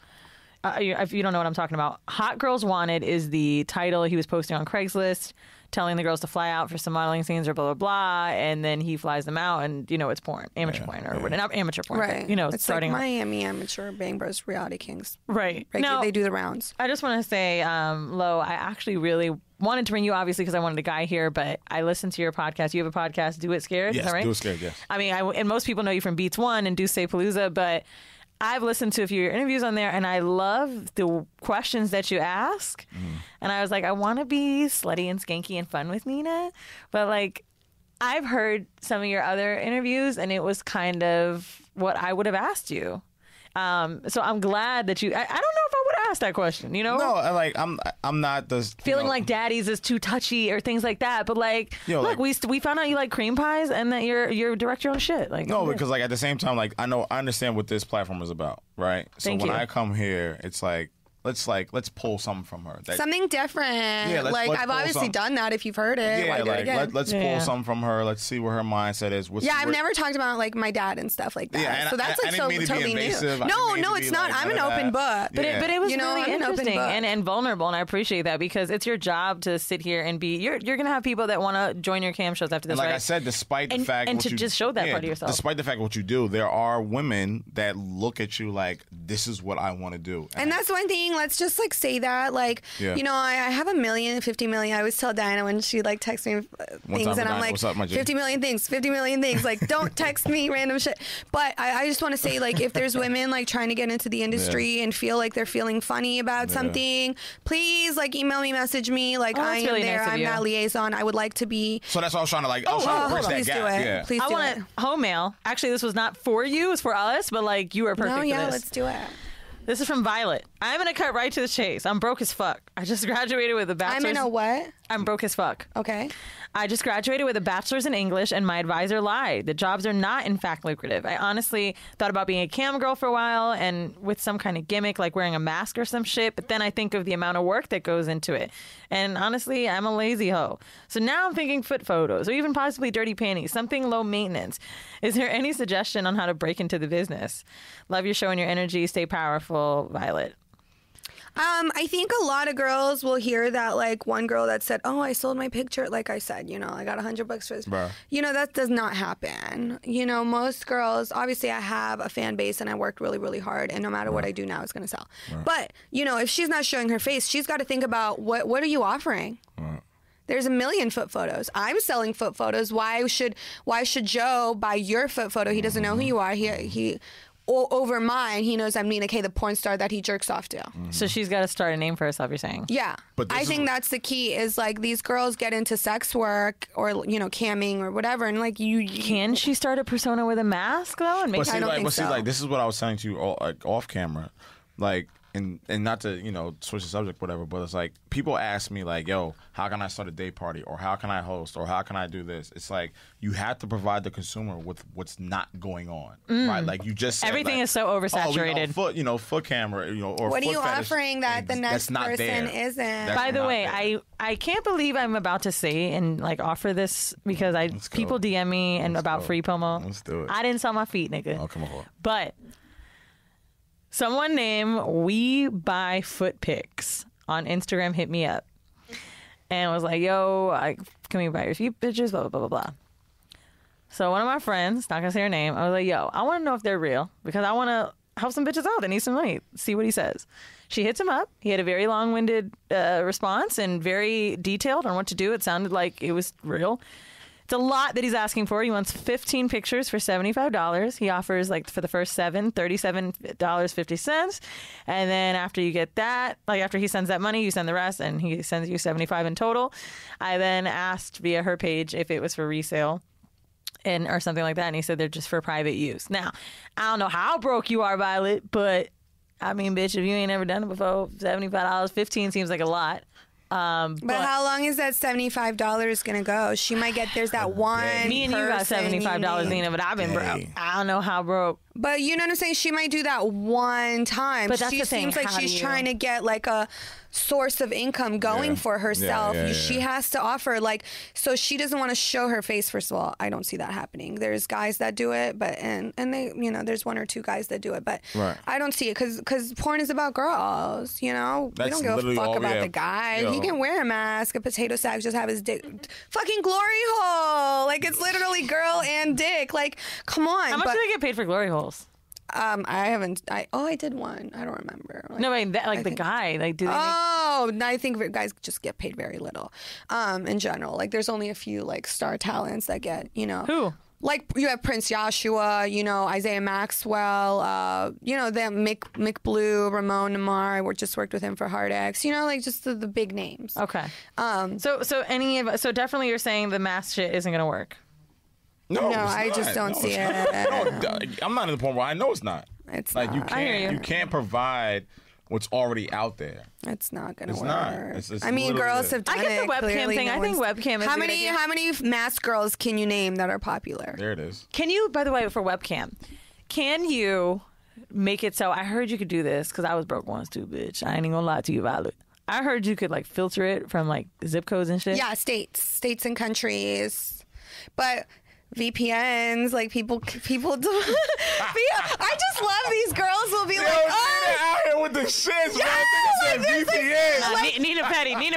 If you don't know what I'm talking about, Hot Girls Wanted is the title he was posting on Craigslist, telling the girls to fly out for some modeling scenes or blah, blah, blah. And then he flies them out and, it's porn, amateur porn or not amateur porn, Right. but, it's starting like off. Miami amateur Bang Bros reality kings. Right. Now, They do the rounds. I just want to say, Lo, I actually really wanted to bring you, obviously, because I wanted a guy here, but I listened to your podcast. You have a podcast, Do It Scared, Yes, is that right? Do It Scared, yes. I mean, and most people know you from Beats One and Do Say Palooza, but I've listened to a few of your interviews on there, and I love the questions that you ask. And I was like, I want to be slutty and skanky and fun with Nina, but I've heard some of your other interviews, and it was kind of what I would have asked you. So I'm glad that I don't know if I would have asked that question, No, I'm not the feeling like daddies is too touchy or things like that. But look, we found out you like cream pies and that you're direct your own shit. No, because at the same time, I understand what this platform is about, right? So Thank when you. I come here, it's like let's pull something from her. Something different. Yeah, like let's I've pull obviously done that. If you've heard it, why do it again? let's pull something from her. Let's see where her mindset is. I've never talked about like my dad and stuff like that. Yeah, so that's like so totally new. No, it's not. I'm an open book. But it was really interesting and and vulnerable, and I appreciate that because it's your job to sit here and be. You're gonna have people that want to join your cam shows after this. And like right? I said, despite the fact and to just show that part of yourself. Despite the fact of what you do, there are women that look at you like this is what I want to do. And that's one thing. Let's just like say that. Like I have 50 million. I always tell Diana when she like texts me things, and I'm like, 50 million things. Like, don't text me random shit. But I just want to say, like, if there's women like trying to get into the industry and feel like they're feeling funny about something, please like email me, message me. Like I am really there. nice I'm that liaison. I would like to be. So that's what I was trying to like. I was trying to bridge that please gap. do it. Yeah. Please I do want it. home mail. Actually, this was not for you. It's for us. But like, you are perfect No, for this. let's do it. This is from Violet. I'm going to cut right to the chase. I'm broke as fuck. I just graduated with a bachelor's. I'm in a what? I'm broke as fuck. Okay. I just graduated with a bachelor's in English, and my advisor lied. The jobs are not, in fact, lucrative. I honestly thought about being a cam girl for a while and with some kind of gimmick, like wearing a mask or some shit, but then I think of the amount of work that goes into it. And honestly, I'm a lazy hoe. So now I'm thinking foot photos or even possibly dirty panties, something low maintenance. Is there any suggestion on how to break into the business? Love your show and your energy. Stay powerful, Violet. I think a lot of girls will hear that, like one girl that said, "Oh, I sold my picture." Like I said, I got $100 for this. Bruh. That does not happen. Most girls, obviously, I have a fan base and I worked really, really hard, and no matter what I do now, it's gonna sell. But if she's not showing her face, she's got to think about what are you offering. There's a million foot photos. I'm selling foot photos. Why should Joe buy your foot photo? He doesn't know who you are. He over mine, he knows I'm Nina Kayy, the porn star that he jerks off to. So she's got to start a name for herself, you're saying? Yeah. But I think that's the key is like these girls get into sex work or, camming or whatever. And like Can she start a persona with a mask though? And make But see, I don't think so. this is what I was saying to you off camera. Like, and not to, switch the subject, whatever, but it's like people ask me like, yo, how can I start a day party? Or how can I host? Or how can I do this? It's like you have to provide the consumer with what's not going on, right? Like you just said, everything is so oversaturated. Foot camera, or what are foot you fetish, offering that the next person isn't? That's By the not way, there. I can't believe I'm about to say and like offer this because people DM me and about free promo. Let's do it. I didn't sell my feet, nigga. Oh, come on. But someone named We Buy Foot Pics on Instagram hit me up and was like, yo, can we buy your feet pictures? Blah, blah, blah, blah, blah. So one of my friends, not going to say her name, I was like, yo, I want to know if they're real because I want to help some bitches out that need some money. See what he says. She hits him up. He had a very long-winded response and very detailed on what to do. It sounded like it was real. It's a lot that he's asking for. He wants 15 pictures for $75. He offers, like, for the first 7, $37.50. And then after you get that, like, after he sends that money, you send the rest, and he sends you $75 in total. I then asked via her page if it was for resale or something like that, and he said they're just for private use. Now, I don't know how broke you are, Violet, but, I mean, bitch, if you ain't never done it before, $75, 15 seems like a lot. But how long is that $75 gonna go? She might get there's that one. Me and you got $75, Nina, but I've been broke. I don't know how broke. But you know what I'm saying? She might do that one time. But that's she the thing. seems like How she's do you- trying to get like a source of income going for herself. Yeah. She has to offer like, so she doesn't want to show her face. First of all, I don't see that happening. There's guys that do it, but and they, there's 1 or 2 guys that do it, but I don't see it because porn is about girls. We don't That's give a literally fuck all- about yeah. the guy. Yo. He can wear a mask, a potato sack, just have his dick. Fucking glory hole. Like it's literally girl and dick. Like, come on. How much do they get paid for glory holes? I haven't. I did one. I don't remember. No, I mean, the guy. Like, do they make... Oh, I think guys just get paid very little. In general, like there's only a few like star talents that get. Who? Like you have Prince Joshua, Isaiah Maxwell, them Mick Blue, Ramon Namar. We just worked with him for Hard X. Like just the big names. Okay. So definitely you're saying the mask shit isn't gonna work. No, I just don't see it. No, I'm not in the point where I know it's not. It's like not. you I hear can't you. you can't provide what's already out there. It's not gonna It's work. not. It's I mean, literally girls it. have done I get the it. webcam Clearly, thing. I think webcam is how a good many idea. how many masked girls can you name that are popular? There it is. Can you, by the way, for webcam, can you make it so I heard you could do this because I was broke once too, bitch. I ain't even gonna lie to you, Violet. I heard you could like filter it from like zip codes and shit. Yeah, states and countries, but VPNs, like people do. I just love these girls will be like, oh, out here with the shits, yeah, bro. like, VPN. Nina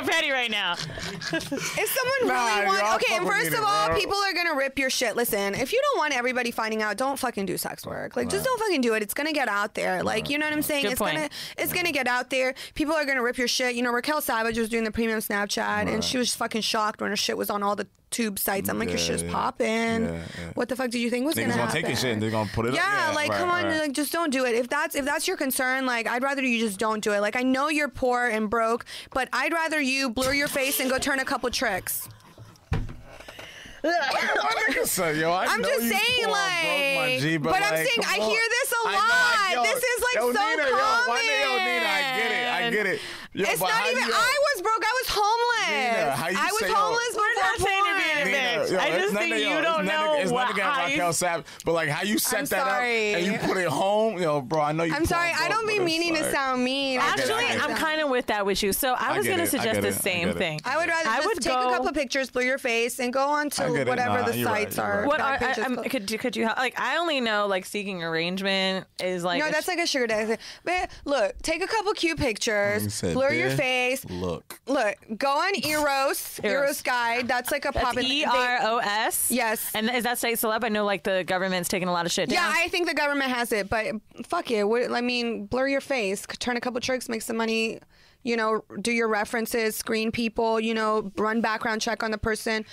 Petty right now. if someone really wants, okay, and first of all, people are gonna rip your shit. Listen, if you don't want everybody finding out, don't fucking do sex work. Like, just don't fucking do it. It's gonna get out there. Like, you know what I'm saying? Good point. It's gonna get out there. People are gonna rip your shit. You know, Raquel Savage was doing the premium Snapchat, and she was fucking shocked when her shit was on all the tube sites. I'm like, your shit's popping. What the fuck did you think was gonna happen? Niggas gonna take your shit and they're gonna put it up. Yeah, like, come on, like, just don't do it. If that's your concern, like, I'd rather you just don't do it. Like, I know you're poor and broke, but I'd rather you blur your face and go turn a couple tricks. So, yo, I'm just saying, like, but I'm saying I hear this a lot. This is like so common. I get it. Yo, it's not even. I was broke. I was homeless. Nina, I was homeless before porn. I just think you don't know it's what, not against how Raquel Savage, but like how you set that up and you put it home, yo, bro. I know you. I'm sorry. I don't be meaning to sound mean. Actually, I'm kind of with that with you. So I was going to suggest the same thing. I would rather just take a couple pictures, blur your face, and go on to whatever the sites are. What are could you like? I only know like seeking arrangement is like no, that's like a sugar daddy. But look, take a couple cute pictures, blur your face. Look, go on Eros Guide. That's like a pop. EROS. Yes. And is that site still up? I know like the government's taking a lot of shit down. Yeah, I think the government has it, but fuck it. I mean, blur your face, turn a couple tricks, make some money. You know, do your references, screen people, you know, run background check on the person,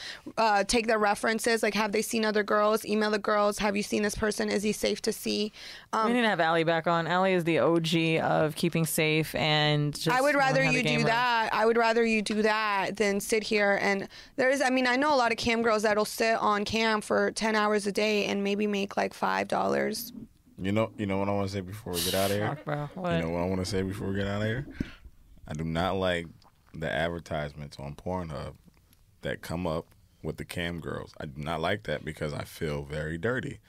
take their references, like have they seen other girls, email the girls, have you seen this person, is he safe to see? We need to have Allie back on. Allie is the OG of keeping safe and just I would rather you do that. I would rather you do that than sit here and I know a lot of cam girls that'll sit on cam for 10 hours a day and maybe make like $5. You know what I want to say before we get out of here? Fuck, bro. What? You know what I want to say before we get out of here? I do not like the advertisements on Pornhub that come up with the cam girls. I do not like that because I feel very dirty.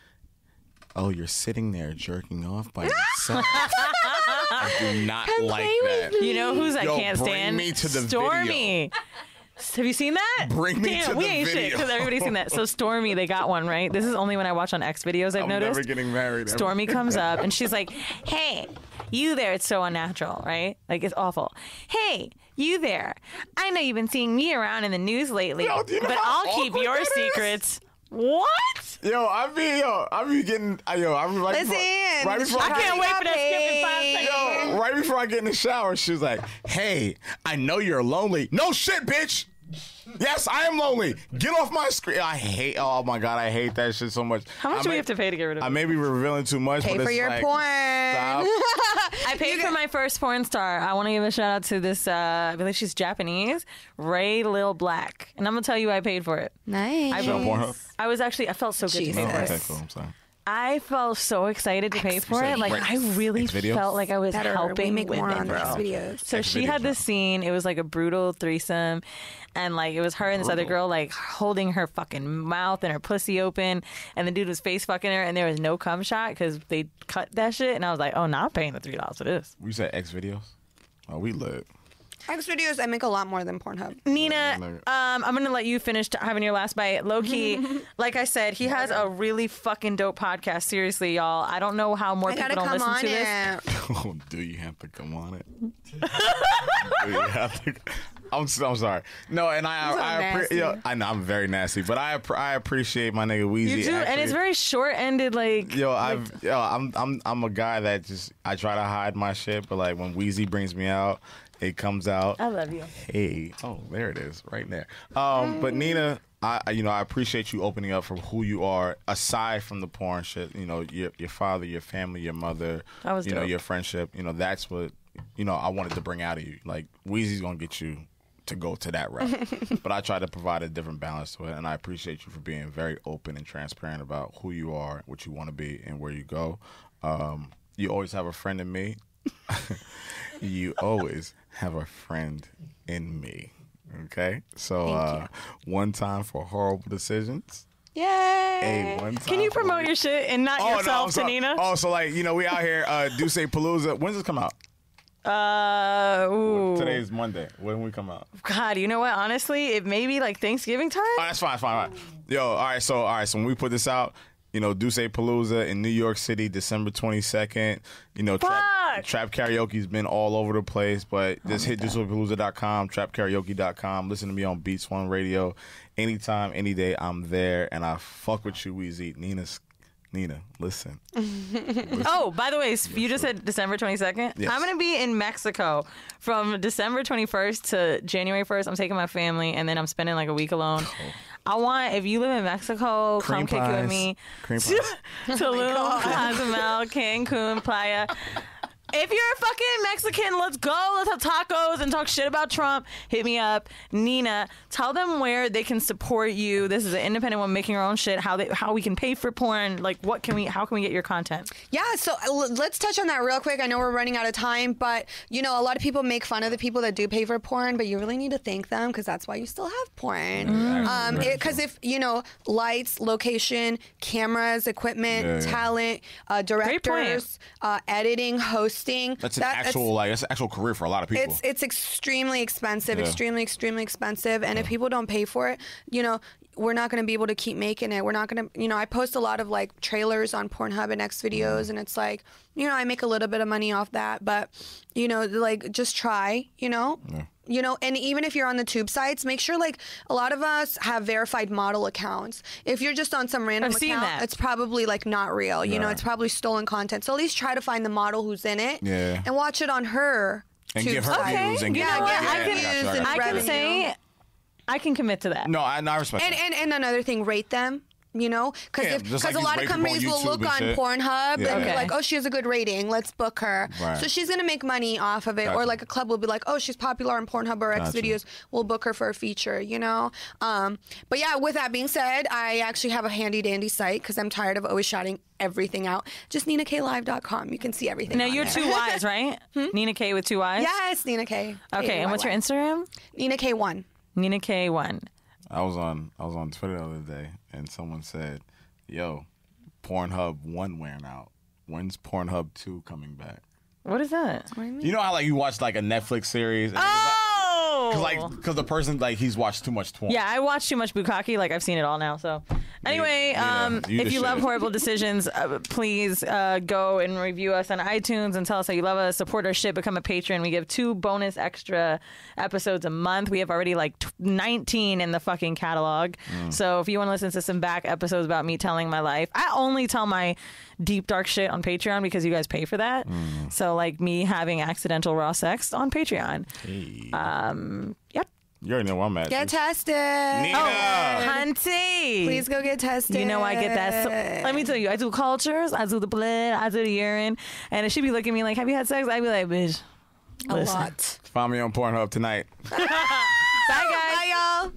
Oh, you're sitting there jerking off by yourself. I do not like that. You know who's I can't bring stand? me to the Stormy. video. Have you seen that? Bring me to the we ain't video. shit because everybody's seen that. So Stormy, they got one, right? This is only when I watch on X videos I've noticed. I'm never getting married. Stormy comes up and she's like, hey, you there. It's so unnatural, right? Like, it's awful. Hey, you there. I know you've been seeing me around in the news lately, Yo, do you know but how I'll keep awkward your that is? secrets. What? I be getting, right Listen, before I can't wait for that skip in 5 seconds. right before I get in the shower, she was like, hey, I know you're lonely. No shit, bitch. Yes, I am lonely. Get off my screen. Oh my God, I hate that shit so much. How much do we have to pay to get rid of it? I may be revealing too much, Pay but for it's your like, porn. stop. I paid for my first porn star. I want to give a shout out to this, I believe she's Japanese, Ray Lil Black. And I'm going to tell you I paid for it. Nice. I on Pornhub? I felt so good to Jesus. pay for it. Okay, cool. I'm sorry. I felt so excited to pay for said it. Like, X- I really X videos? felt like I was Better. helping We make more women, on bro. these videos. So X she videos, had this scene. It was like a brutal threesome. And like, it was her and this other girl, like holding her fucking mouth and her pussy open. And the dude was face fucking her. And there was no cum shot because they cut that shit. And I was like, oh, no, I'm paying the $3 for this. We said X videos? Oh, we lit. X videos, I make a lot more than Pornhub. Nina, I'm going to let you finish having your last bite. Lowkey, like I said, he has a really fucking dope podcast. Seriously, y'all. I don't know how more I people gotta don't come listen on to this. it. Oh, do you have to come on it? Do you have to? I'm sorry. No, and nasty. I know I'm very nasty, but I appreciate my nigga Weezy. You do, and it's very short-ended, like... I'm a guy that just, I try to hide my shit, but like when Weezy brings me out, it comes out. I love you. Hey, oh, there it is, right there. But Nina, I appreciate you opening up for who you are, aside from the porn shit. You know, your father, your family, your mother. That was dope. Your friendship. That's what I wanted to bring out of you. Like Weezy's gonna get you to go to that route, but I try to provide a different balance to it, and I appreciate you for being very open and transparent about who you are, what you want to be, and where you go. You always have a friend in me. You always have a friend in me. Okay? So one time for horrible decisions. Yay! Hey, one time Can you promote your shit and not yourself to Nina? So like, we out here, Duce Palooza. When's this come out? Ooh. Today's Monday. When we come out? God, you know what? Honestly, it may be like Thanksgiving time. Oh, that's fine. All right. Yo, all right. So when we put this out, Duce Palooza in New York City, December 22nd. Trap Karaoke's been all over the place, but just hit DucePalooza.com, TrapKaraoke.com. Listen to me on Beats One Radio. Anytime, any day, I'm there, and I fuck with you, Weezy. Nina, listen. Oh, by the way, you just said December 22nd? Yes. I'm going to be in Mexico from December 21st to January 1st. I'm taking my family, and then I'm spending like a week alone. I want, if you live in Mexico, Cream come kick it with me. Cream pies. Tulum, Cozumel, Cancun, Playa. If you're a fucking Mexican, let's go. Let's have tacos and talk shit about Trump. Hit me up. Nina, tell them where they can support you. This is an independent woman making her own shit. How we can pay for porn. Like, how can we get your content? Yeah, so let's touch on that real quick. I know we're running out of time, but, a lot of people make fun of the people that do pay for porn, but you really need to thank them because that's why you still have porn. Because if, lights, location, cameras, equipment, talent, directors, editing, hosting. That's an actual career for a lot of people. It's extremely expensive, extremely expensive. And if people don't pay for it, we're not going to be able to keep making it. We're not going to, I post a lot of like trailers on Pornhub and X videos, and it's like, I make a little bit of money off that, but like just try, and even if you're on the tube sites, make sure like a lot of us have verified model accounts. If you're just on some random account, it's probably like not real. It's probably stolen content. So at least try to find the model who's in it and watch it on her and tube give her site. views and get views and I can revenue. say I can commit to that. No, I respect that. And another thing, rate them. Because like a lot of companies will look on Pornhub and be like, oh, she has a good rating, let's book her. Right. So she's gonna make money off of it. Or like a club will be like, oh, she's popular on Pornhub or X videos, we'll book her for a feature. But yeah, with that being said, I actually have a handy dandy site because I'm tired of always shouting everything out. Just NinaKaylive.com. You can see everything. Now on you're there. 2 Y's, right? Nina K with 2 Y's. Yes, Nina K. Okay, and what's your Instagram? Nina K1. Nina K1. I was on Twitter the other day, and someone said, "Yo, Pornhub 1 wearing out. When's Pornhub 2 coming back?" What is that? You know how like you watch like a Netflix series? And because the person like he's watched too much porn. Yeah, I watch too much bukkake. Like I've seen it all now. So anyway, if you love Whoreible Decisions, please go and review us on iTunes and tell us how you love us. Support our shit. Become a patron. We give 2 bonus extra episodes a month. We have already like 19 in the fucking catalog. So if you want to listen to some back episodes about me telling my life, I only tell my deep dark shit on Patreon because you guys pay for that. So like me having accidental raw sex on Patreon. Hey. Yep. You already know where I'm at. Get tested. Nina! Hunty. Please go get tested. You know I get that. So, let me tell you, I do cultures, I do the blood, I do the urine, and if she be looking at me like, "Have you had sex?" I'd be like, "Bitch, a listen." lot. Find me on Pornhub tonight. Bye guys. Bye y'all.